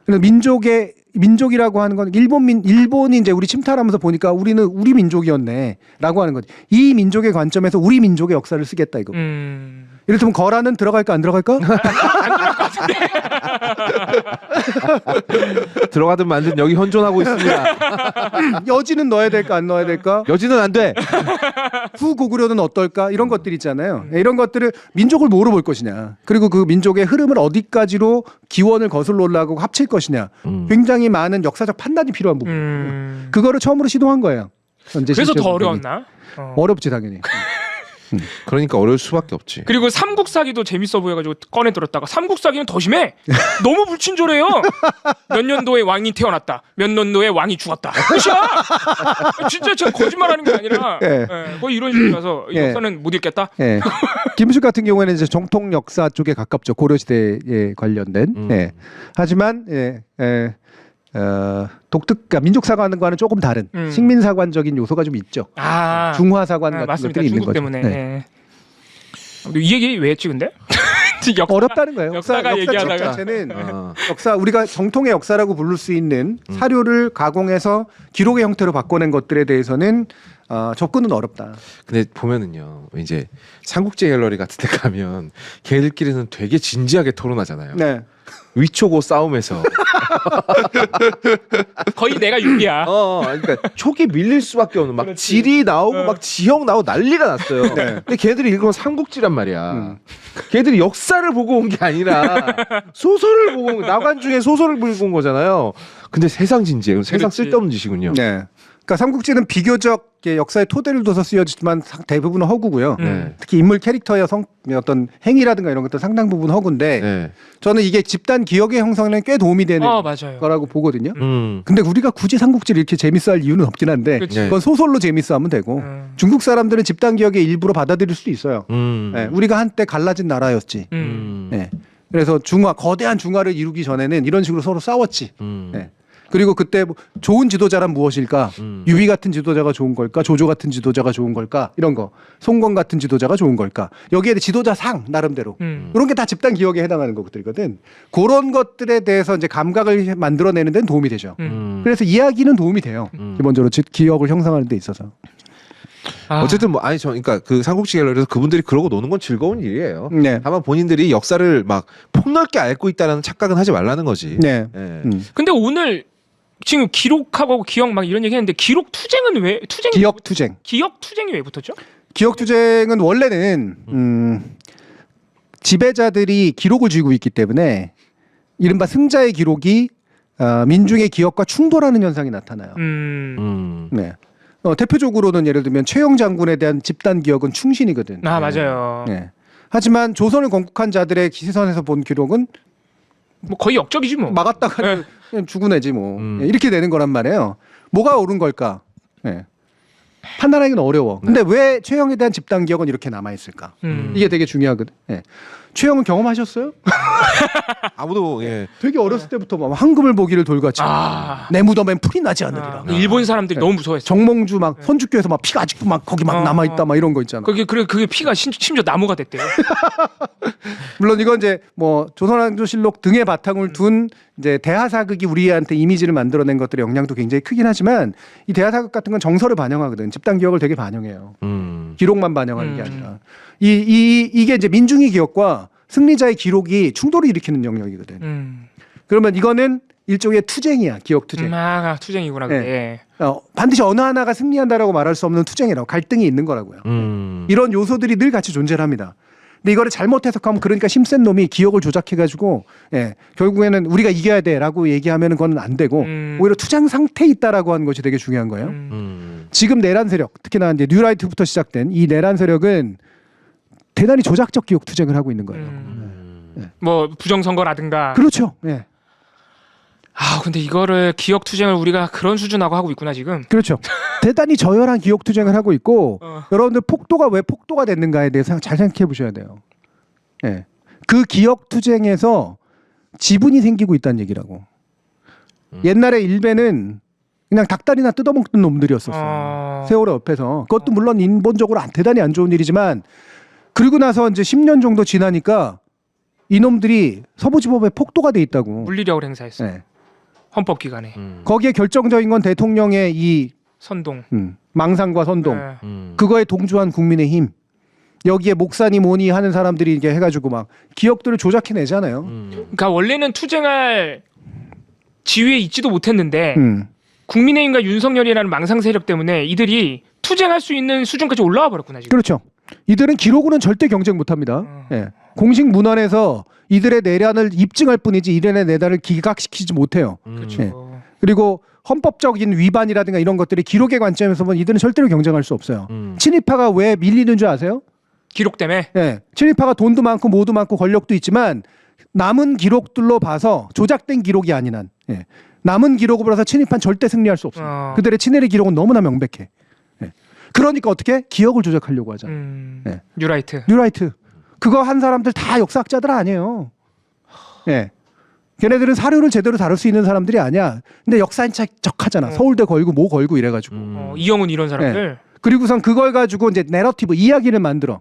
그래서 민족이라고 하는 건 일본이 이제 우리 침탈하면서 보니까 우리는 우리 민족이었네라고 하는 거지. 이 민족의 관점에서 우리 민족의 역사를 쓰겠다 이거. 이를테면 거라는 들어갈까 안 들어갈까? 안 들어갈 것 같은데. 들어가든 말든 여기 현존하고 있습니다. 여지는 넣어야 될까 안 넣어야 될까? 여지는 안 돼. 후고구려는 어떨까? 이런 것들 있잖아요. 이런 것들을 민족을 뭐로 볼 것이냐. 그리고 그 민족의 흐름을 어디까지로 기원을 거슬러 올라가고 합칠 것이냐. 굉장히 많은 역사적 판단이 필요한 부분. 그거를 처음으로 시도한 거예요. 그래서 더 어려웠나? 어렵지 당연히. 그러니까 어려울 수밖에 없지. 그리고 삼국사기도 재밌어 보여가지고 꺼내 들었다가 삼국사기는 더 심해. 너무 불친절해요. 몇 년도에 왕이 태어났다. 몇 년도에 왕이 죽었다. 끝이야. 진짜 제가 거짓말하는 게 아니라 거의 이런 식이라서 역사는 못 읽겠다. 김숙 같은 경우에는 이제 정통 역사 쪽에 가깝죠. 고려시대에 관련된. 하지만 독특가 민족사관과는 조금 다른 식민사관적인 요소가 좀 있죠. 중화사관 같은 맞습니다. 것들이 있는 중국 거죠. 때문에. 근데 이 얘기 왜 했지 근데? 어렵다는 거예요. 역사가 얘기하다가 자체는 역사 우리가 정통의 역사라고 부를 수 있는 사료를 가공해서 기록의 형태로 바꿔낸 것들에 대해서는 접근은 어렵다. 근데 보면은요, 이제 삼국지 갤러리 같은 데 가면 걔들끼리는 되게 진지하게 토론하잖아요. 네. 위초고 싸움에서 거의 내가 유리야. 그러니까 촉이 밀릴 수밖에 없는 막 질이 나오고 막 지형 나오고 난리가 났어요. 근데 걔들이 읽으면 삼국지란 말이야. 걔들이 역사를 보고 온 게 아니라 소설을 보고 나관중에 소설을 보고 온 거잖아요. 근데 세상 진지해요. 세상 쓸데없는 짓이군요. 네. 그러니까 삼국지는 비교적 역사의 토대를 둬서 쓰여지지만 대부분은 허구고요. 특히 인물 캐릭터의 어떤 행위라든가 이런 것들 상당 부분 허구인데 저는 이게 집단 기억의 형성에 꽤 도움이 되는 거라고 보거든요. 근데 우리가 굳이 삼국지를 이렇게 재밌어할 이유는 없긴 한데 그건 소설로 재밌어하면 되고 중국 사람들은 집단 기억의 일부로 받아들일 수도 있어요. 우리가 한때 갈라진 나라였지. 그래서 거대한 중화를 이루기 전에는 이런 식으로 서로 싸웠지. 그리고 그때 좋은 지도자란 무엇일까? 유비 같은 지도자가 좋은 걸까? 조조 같은 지도자가 좋은 걸까? 이런 거. 송건 같은 지도자가 좋은 걸까? 여기에 지도자상 나름대로. 이런 게 다 집단 기억에 해당하는 것들이거든. 그런 것들에 대해서 이제 감각을 만들어내는 데는 도움이 되죠. 그래서 이야기는 도움이 돼요. 기본적으로 기억을 형성하는 데 있어서. 어쨌든 그러니까 그 삼국지 갤러리에서 그분들이 그러고 노는 건 즐거운 일이에요. 다만 본인들이 역사를 막 폭넓게 앓고 있다는 착각은 하지 말라는 거지. 근데 오늘 지금 기록하고 기억 막 이런 얘기했는데 기록 투쟁은 왜 기억 투쟁. 기억 투쟁이 왜 붙었죠? 기억투쟁은 원래는 지배자들이 기록을 쥐고 있기 때문에 이른바 승자의 기록이 민중의 기억과 충돌하는 현상이 나타나요. 네. 대표적으로는 예를 들면 최영 장군에 대한 집단 기억은 충신이거든. 아 맞아요. 네. 하지만 조선을 건국한 자들의 시선에서 본 기록은 뭐 거의 역적이지 뭐. 막았다가 네. 그냥 죽은 애지 뭐. 네, 이렇게 되는 거란 말이에요. 뭐가 옳은 걸까? 네. 판단하기는 어려워. 근데 왜 최영에 대한 집단 기억은 이렇게 남아 있을까? 이게 되게 중요하거든. 네. 최영은 경험하셨어요? 아무도 예. 되게 어렸을 때부터 막 황금을 보기를 돌같이 내 무덤엔 풀이 나지 않으리라. 일본 사람들이 너무 무서워했어. 정몽주 막 선주교에서 막 피가 아직도 막 거기 막 남아 있다 막 이런 거 있잖아. 그게 피가 심지어 나무가 됐대요. 물론 이건 이제 뭐 조선왕조실록 등의 바탕을 둔 이제 대하사극이 우리한테 이미지를 만들어낸 것들의 영향도 굉장히 크긴 하지만 이 대하사극 같은 건 정서를 반영하거든. 집단 기억을 되게 반영해요. 기록만 반영하는 게 아니라 이게 이제 민중의 기억과 승리자의 기록이 충돌을 일으키는 영역이거든. 그러면 이거는 일종의 투쟁이야. 기억 투쟁. 투쟁이구나 그게. 반드시 어느 하나가 승리한다라고 말할 수 없는 투쟁이라고 갈등이 있는 거라고요. 이런 요소들이 늘 같이 존재를 합니다. 근데 이거를 잘못 해석하면 그러니까 힘센 놈이 기억을 조작해가지고 결국에는 우리가 이겨야 돼라고 얘기하면 그건 안 되고 오히려 투쟁 상태에 있다라고 하는 것이 되게 중요한 거예요. 지금 내란 세력 특히나 이제 뉴라이트부터 시작된 이 내란 세력은 대단히 조작적 기억 투쟁을 하고 있는 거예요. 뭐 부정선거라든가. 그렇죠. 네. 근데 이거를 기억 투쟁을 우리가 그런 수준하고 하고 있구나 지금. 그렇죠. 대단히 저열한 기억 투쟁을 하고 있고 여러분들 폭도가 왜 폭도가 됐는가에 대해서 잘 생각해 보셔야 돼요. 네. 그 기억 투쟁에서 지분이 생기고 있다는 얘기라고. 옛날에 일베는 그냥 닭다리나 뜯어먹던 놈들이었었어요. 세월호 옆에서. 그것도 물론 인본적으로 대단히 안 좋은 일이지만 그리고 나서 이제 10년 정도 지나니까 이놈들이 서부지법에 폭도가 돼 있다고. 물리력을 행사했어. 네. 헌법 기관에. 거기에 결정적인 건 대통령의 이 선동. 망상과 선동. 그거에 동조한 국민의힘. 여기에 목사니 뭐니 하는 사람들이 이게 해가지고 막 기억들을 조작해내잖아요. 그러니까 원래는 투쟁할 지위에 있지도 못했는데 국민의힘과 윤석열이라는 망상 세력 때문에 이들이 투쟁할 수 있는 수준까지 올라와 버렸구나 지금. 그렇죠. 이들은 기록으로는 절대 경쟁 못합니다. 공식 문헌에서 이들의 내란을 입증할 뿐이지 이들의 내란을 기각시키지 못해요. 그렇죠. 그리고 헌법적인 위반이라든가 이런 것들이 기록의 관점에서 보면 이들은 절대로 경쟁할 수 없어요. 친일파가 왜 밀리는 줄 아세요? 기록 때문에. 친일파가 돈도 많고 뭐도 많고 권력도 있지만 남은 기록들로 봐서 조작된 기록이 아닌 한 남은 기록으로 봐서 친일파는 절대 승리할 수 없어요. 그들의 친일의 기록은 너무나 명백해. 그러니까 어떻게 기억을 조작하려고 하잖아. 뉴라이트. 그거 한 사람들 다 역사학자들 아니에요. 걔네들은 사료를 제대로 다룰 수 있는 사람들이 아니야. 근데 역사인척하잖아. 서울대 걸고 뭐 걸고 이래가지고. 이영훈 이런 사람들. 그리고선 그걸 가지고 이제 내러티브 이야기를 만들어.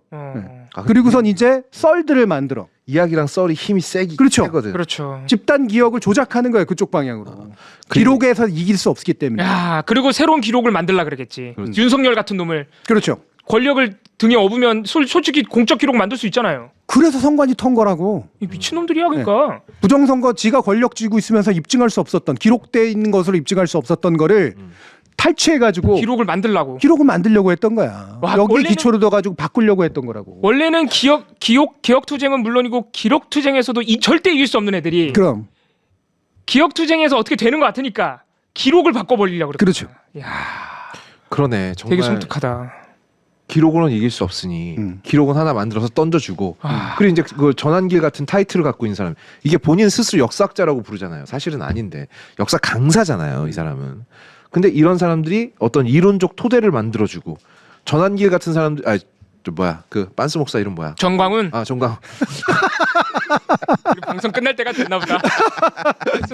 그리고선 이제 썰들을 만들어. 이야기랑 썰이 힘이 그렇죠. 세거든. 그렇죠. 집단 기억을 조작하는 거예요. 그쪽 방향으로. 기록에서 이길 수 없기 때문에. 그리고 새로운 기록을 만들라 그러겠지. 윤석열 같은 놈을. 그렇죠. 권력을 등에 업으면 솔직히 공적 기록 만들 수 있잖아요. 그래서 선관위 턴 거라고. 이 미친놈들이야 그러니까. 부정선거 지가 권력 쥐고 있으면서 입증할 수 없었던 기록돼 있는 것으로 입증할 수 없었던 거를 탈취해가지고 기록을 만들라고. 기록을 만들려고 했던 거야. 여기에 기초를 둬가지고 바꾸려고 했던 거라고. 원래는 기억 투쟁은 물론이고 기록 투쟁에서도 절대 이길 수 없는 애들이. 그럼 기억 투쟁에서 어떻게 되는 것 같으니까 기록을 바꿔버리려고 그랬구나. 그렇죠. 야, 그러네. 정말 되게 섬뜩하다. 기록으로는 이길 수 없으니 기록은 하나 만들어서 던져주고 그리고 이제 그 전환길 같은 타이틀을 갖고 있는 사람 이게 본인 스스로 역사학자라고 부르잖아요. 사실은 아닌데 역사 강사잖아요. 이 사람은. 근데 이런 사람들이 어떤 이론적 토대를 만들어주고 전환길 같은 사람들 그 빤스 목사 이름 뭐야? 정광훈. 정광훈. 우리 방송 끝날 때가 됐나 보다.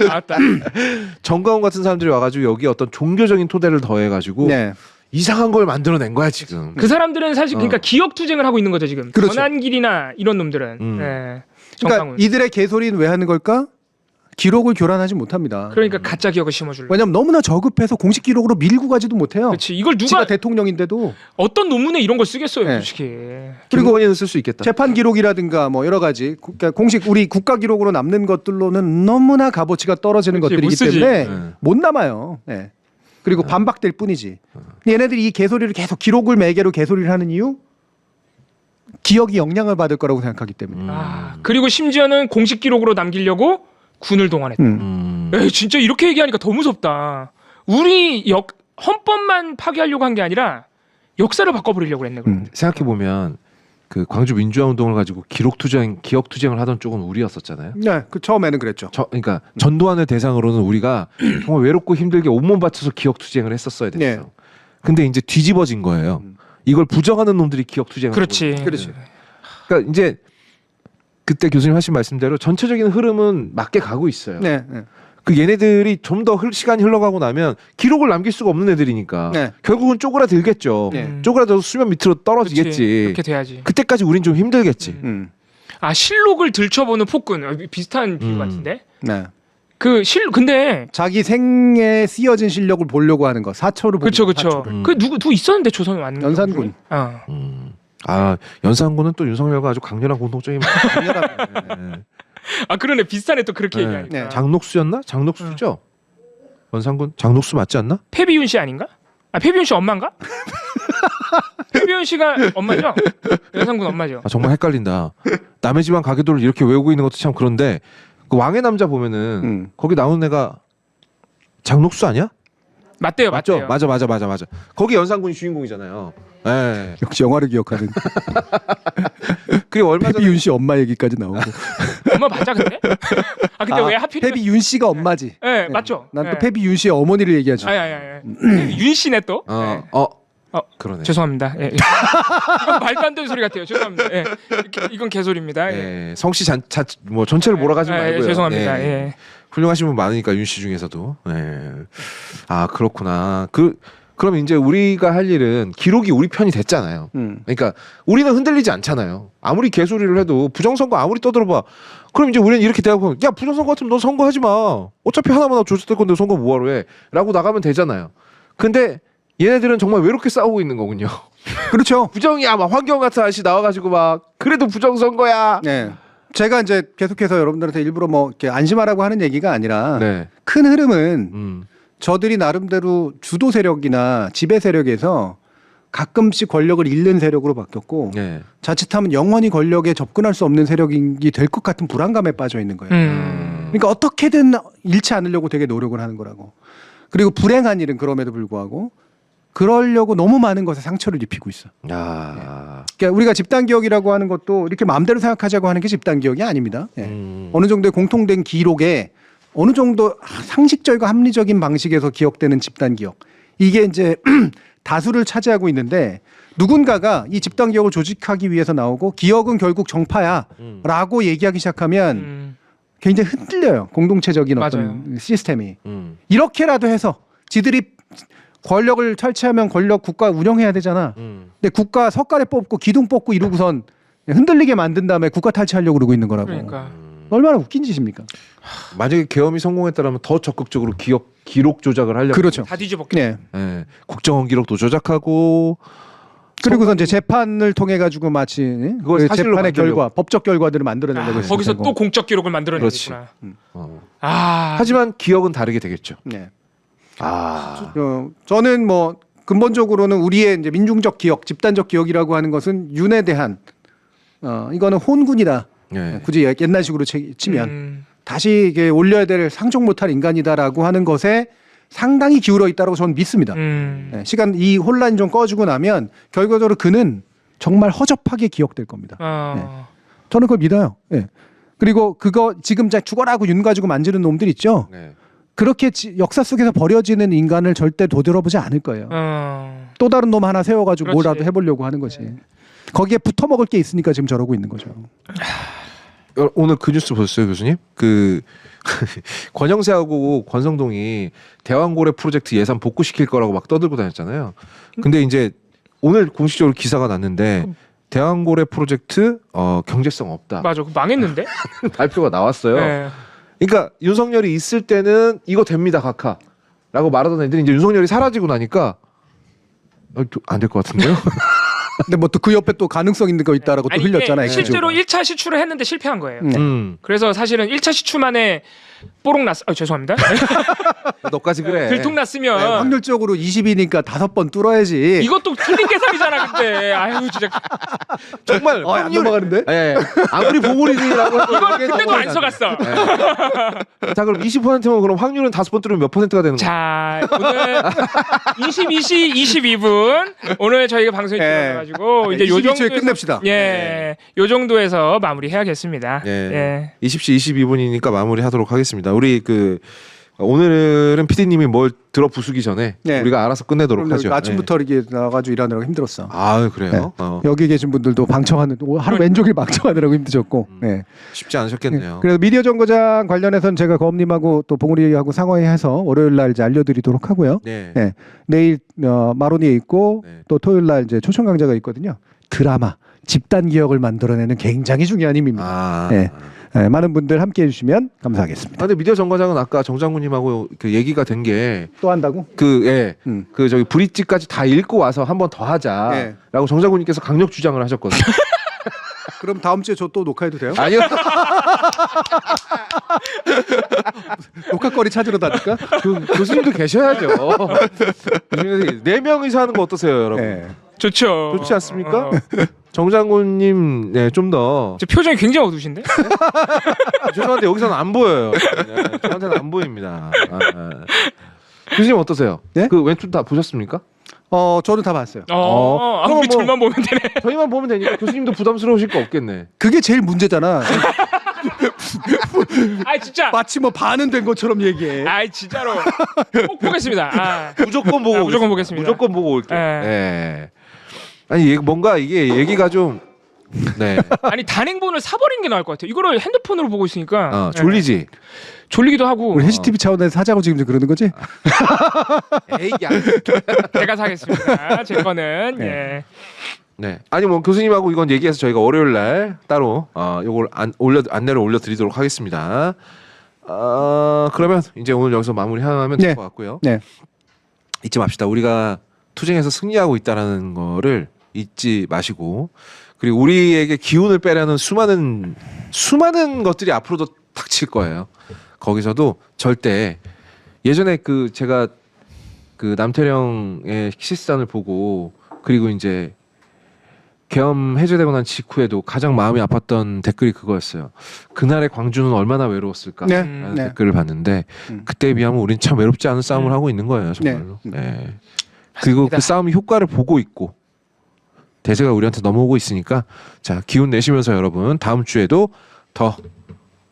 나왔다. 정광훈 같은 사람들이 와가지고 여기 어떤 종교적인 토대를 더해가지고 이상한 걸 만들어낸 거야 지금. 그 사람들은 사실 그러니까 기억 투쟁을 하고 있는 거죠 지금. 그렇죠. 전환길이나 이런 놈들은. 그러니까 정광훈. 이들의 개소리는 왜 하는 걸까? 기록을 교란하지 못합니다. 그러니까 가짜 기억을 심어줄래. 왜냐면 너무나 저급해서 공식 기록으로 밀고 가지도 못해요. 그렇지. 이걸 누가 지가 대통령인데도 어떤 논문에 이런 걸 쓰겠어요, 솔직히. 그리고 원인은 쓸 수 있겠다. 재판 기록이라든가 뭐 여러 가지 그러니까 공식 우리 국가 기록으로 남는 것들로는 너무나 값어치가 떨어지는 그렇지, 것들이기 못 때문에 못 남아요. 그리고 반박될 뿐이지. 얘네들이 이 개소리를 계속 기록을 매개로 개소리를 하는 이유 기억이 영향을 받을 거라고 생각하기 때문에. 그리고 심지어는 공식 기록으로 남기려고 군을 동원했다. 에이, 진짜 이렇게 얘기하니까 더 무섭다. 우리 헌법만 파괴하려고 한 게 아니라 역사를 바꿔버리려고 했네. 생각해 보면 그 광주 민주화 운동을 가지고 기억 투쟁을 하던 쪽은 우리였었잖아요. 네, 그 처음에는 그랬죠. 그러니까 전두환을 대상으로는 우리가 정말 외롭고 힘들게 온몸 바쳐서 기억 투쟁을 했었어야 됐어. 네. 근데 이제 뒤집어진 거예요. 이걸 부정하는 놈들이 기억 투쟁을 그렇지. 하고 있는 그렇지. 거예요. 그러니까 이제 그때 교수님 하신 말씀대로 전체적인 흐름은 맞게 가고 있어요. 네, 네. 그 얘네들이 좀 더 시간이 흘러가고 나면 기록을 남길 수가 없는 애들이니까 네. 결국은 쪼그라들겠죠. 네. 쪼그라들어서 수면 밑으로 떨어지겠지. 그렇지. 그렇게 돼야지. 그때까지 우린 좀 힘들겠지. 아, 실록을 들춰보는 폭군. 비슷한 비유 같은데. 네. 근데 자기 생에 쓰여진 실력을 보려고 하는 거. 사초를 보는 그쵸 거, 그쵸. 사초를. 그 누구 있었는데 조선에 왔는 연산군. 어. 아 연산군은 또 윤석열과 아주 강렬한 공통점이 많아요. 아 그러네 비슷하네 또 그렇게 네. 얘기하니까. 네. 장녹수였나? 장녹수죠. 연산군 장녹수 맞지 않나? 패비윤 씨 아닌가? 아 패비윤 씨 엄마인가? 패비윤 씨가 엄마죠? 연산군 엄마죠. 아, 정말 헷갈린다. 남의 집안 가계도를 이렇게 외우고 있는 것도 참 그런데 그 왕의 남자 보면은 거기 나오는 애가 장녹수 아니야? 맞대요, 맞죠? 맞대요. 맞아. 거기 연산군이 주인공이잖아요. 예. 역시 영화를 기억하는. 그리고 얼마 전에 패비윤 씨 엄마 얘기까지 나오고. 엄마 맞아 근데? 아 근데 왜 하필? 패비윤 씨가 엄마지. 네, 맞죠. 난 또 네. 패비윤 씨의 어머니를 얘기하지. 윤 씨네 또. 네. 그러네. 죄송합니다. 예. 이건 말도 안 되는 소리 같아요. 죄송합니다. 예. 이건 개소리입니다. 예. 예. 성씨 뭐 전체를 몰아가지 말고요. 죄송합니다. 예. 예. 훌륭하신 분 많으니까 윤 씨 중에서도. 예. 아 그렇구나. 그럼 이제 우리가 할 일은 기록이 우리 편이 됐잖아요. 그러니까 우리는 흔들리지 않잖아요. 아무리 개소리를 해도 부정선거 아무리 떠들어봐. 그럼 이제 우리는 이렇게 대하고 야 부정선거 같으면 넌 선거하지 마. 어차피 하나만 조졌을 건데 선거 뭐하러 해. 라고 나가면 되잖아요. 근데 얘네들은 정말 외롭게 싸우고 있는 거군요. 그렇죠. 부정이야 막 환경 같은 아저씨 나와가지고 막 그래도 부정선거야. 네. 제가 이제 계속해서 여러분들한테 일부러 뭐 이렇게 안심하라고 하는 얘기가 아니라 네. 큰 흐름은 저들이 나름대로 주도 세력이나 지배 세력에서 가끔씩 권력을 잃는 세력으로 바뀌었고 네. 자칫하면 영원히 권력에 접근할 수 없는 세력이 될 것 같은 불안감에 빠져 있는 거예요. 그러니까 어떻게든 잃지 않으려고 되게 노력을 하는 거라고. 그리고 불행한 일은 그럼에도 불구하고 그러려고 너무 많은 것에 상처를 입히고 있어. 야. 그러니까 우리가 집단 기억이라고 하는 것도 이렇게 마음대로 생각하자고 하는 게 집단 기억이 아닙니다. 예. 어느 정도의 공통된 기록에 어느 정도 상식적이고 합리적인 방식에서 기억되는 집단 기억. 이게 이제 다수를 차지하고 있는데 누군가가 이 집단 기억을 조직하기 위해서 나오고 기억은 결국 정파야라고 얘기하기 시작하면 굉장히 흔들려요. 공동체적인 어떤 맞아요. 시스템이. 이렇게라도 해서 지들이 권력을 탈취하면 국가 운영해야 되잖아. 근데 국가 석가래 뽑고 기둥 뽑고 이러고선 흔들리게 만든 다음에 국가 탈취하려고 그러고 있는 거라고. 그러니까. 얼마나 웃긴 짓입니까? 만약에 계엄이 성공했다면 더 적극적으로 기록 조작을 하려고. 그렇죠. 다 뒤집었겠죠. 네. 예. 국정원 기록도 조작하고. 그리고서 이제 재판을 통해 가지고 마치 그걸 그 사실로 재판의 만들려고. 결과, 법적 결과들을 만들어내려고 했을 거기서 테고. 또 공적 기록을 그렇지. 만들어내겠구나. 어. 하지만 하지만 기억은 다르게 되겠죠. 네. 아. 저는 뭐 근본적으로는 우리의 이제 민중적 기억, 집단적 기억이라고 하는 것은 윤에 대한 이거는 혼군이다. 예. 굳이 옛날식으로 치면 다시 이게 올려야 될 상종 못할 인간이다라고 하는 것에 상당히 기울어 있다고 저는 믿습니다. 네, 이 혼란이 좀 꺼지고 나면 결과적으로 그는 정말 허접하게 기억될 겁니다. 네. 저는 그걸 믿어요. 네. 그리고 그거 지금 죽어라고 윤 가지고 만지는 놈들 있죠. 네. 그렇게 역사 속에서 버려지는 인간을 절대 도드려보지 않을 거예요. 또 다른 놈 하나 세워가지고 그렇지. 뭐라도 해보려고 하는 거지. 거기에 붙어 먹을 게 있으니까 지금 저러고 있는 거죠. 오늘 그 뉴스 보셨어요, 교수님? 권영세하고 권성동이 대왕고래 프로젝트 예산 복구시킬 거라고 막 떠들고 다녔잖아요. 근데 이제 오늘 공식적으로 기사가 났는데 대왕고래 프로젝트 경제성 없다. 맞아. 망했는데? 발표가 나왔어요. 네. 그러니까 윤석열이 있을 때는 이거 됩니다, 각하라고 말하던 애들이 이제 윤석열이 사라지고 나니까 안 될 것 같은데요? 근데 뭐 또 그 옆에 또 가능성 있는 거 있다라고 또 아니, 흘렸잖아요. 이게 실제로 엑스적으로. 1차 시추를 했는데 실패한 거예요. 네. 그래서 사실은 1차 시추만에 뽀록 났. 죄송합니다. 너까지 그래. 들통났으면 네, 확률적으로 20이니까 5번 뚫어야지. 이것도 틀린 계산이잖아 근데. 아유 진짜 정말 안 넘어가는데? 예. 아무리 보궐이라고 해도 이건 이게 그때도 안 써갔어. 자 그럼 20%면 그럼 확률은 5번 뚫으면 몇 %가 되는 거야? 자 오늘 22시 22분 오늘 저희가 방송이 들어가지고 이제 요 22초에 정도에서 끝냅시다. 예, 요 정도에서 마무리해야겠습니다. 예. 20시 22분이니까 마무리하도록 하겠습니다. 우리 그 오늘은 PD님이 뭘 들어 부수기 전에 네. 우리가 알아서 끝내도록 하죠. 아침부터 이렇게 나가지고 일하느라고 힘들었어. 아 그래요? 네. 어. 여기 계신 분들도 방청하는 하루 왼종일 방청하느라고 힘드셨고. 네. 쉽지 않으셨겠네요. 그래서 미디어 정거장 관련해서는 제가 거업님하고 또 봉우리하고 상의해서 월요일 날 이제 알려드리도록 하고요. 네. 네. 내일 마로니에 있고 네. 또 토요일 날 이제 초청 강좌가 있거든요. 드라마 집단 기억을 만들어내는 굉장히 중요한 힘입니다. 아. 네. 네, 많은 분들 함께 해주시면 감사하겠습니다. 근데 미디어 정거장은 아까 정 장군님하고 그 얘기가 된 게 또 한다고? 그 저기 브릿지까지 다 읽고 와서 한 번 더 하자라고 네. 정 장군님께서 강력 주장을 하셨거든요. 그럼 다음 주에 저 또 녹화해도 돼요? 아니요. 녹화거리 찾으러 다닐까? 교수님도 계셔야죠. 교수님도 4명이서 하는 거 어떠세요, 여러분? 네. 좋죠. 좋지 않습니까? 정 장군님, 네, 좀 더. 저 표정이 굉장히 어두우신데? 죄송한데 여기서는 안 보여요. 네, 저한테는 안 보입니다. 교수님 어떠세요? 네? 그 왼쪽 다 보셨습니까? 저는 다 봤어요. 아, 그럼 우리 뭐- 둘만 보면 되네. 저희만 보면 되니까 교수님도 부담스러우실 거 없겠네. 그게 제일 문제잖아. 아 진짜. 마치 뭐 반은 된 것처럼 얘기해. 아 진짜로. 꼭 보겠습니다. 아. 무조건 보고 무조건 보겠습니다. 무조건 보고 올게요. 네. 네. 아니 뭔가 이게 얘기가 좀 네. 아니 단행본을 사버리는 게 나을 것 같아요. 이거를 핸드폰으로 보고 있으니까 졸리지. 네. 졸리기도 하고. 우리 해시TV 차원에서 하자고 지금 그러는 거지? 에이 야. 제가 사겠습니다. 제 거는 네. 예. 네. 아니 뭐 교수님하고 이건 얘기해서 저희가 월요일 날 따로 요걸 안내를 올려드리도록 하겠습니다. 그러면 이제 오늘 여기서 마무리하면 될 네. 것 같고요. 네. 잊지 맙시다. 우리가 투쟁에서 승리하고 있다라는 거를 잊지 마시고 그리고 우리에게 기운을 빼려는 수많은 것들이 앞으로도 닥칠 거예요. 거기서도 절대 예전에 그 제가 그 남태령의 키시스탄을 보고 그리고 이제 계엄 해제되고 난 직후에도 가장 마음이 아팠던 댓글이 그거였어요. 그날의 광주는 얼마나 외로웠을까? 네. 라는 네. 댓글을 봤는데 음. 그때에 비하면 우린 참 외롭지 않은 싸움을 하고 있는 거예요. 정말로. 네. 그리고 그 싸움의 효과를 보고 있고 대세가 우리한테 넘어오고 있으니까 자 기운 내시면서 여러분 다음 주에도 더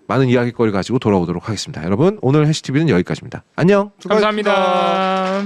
많은 이야기거리 가지고 돌아오도록 하겠습니다. 여러분 오늘 해시TV는 여기까지입니다. 안녕. 감사합니다.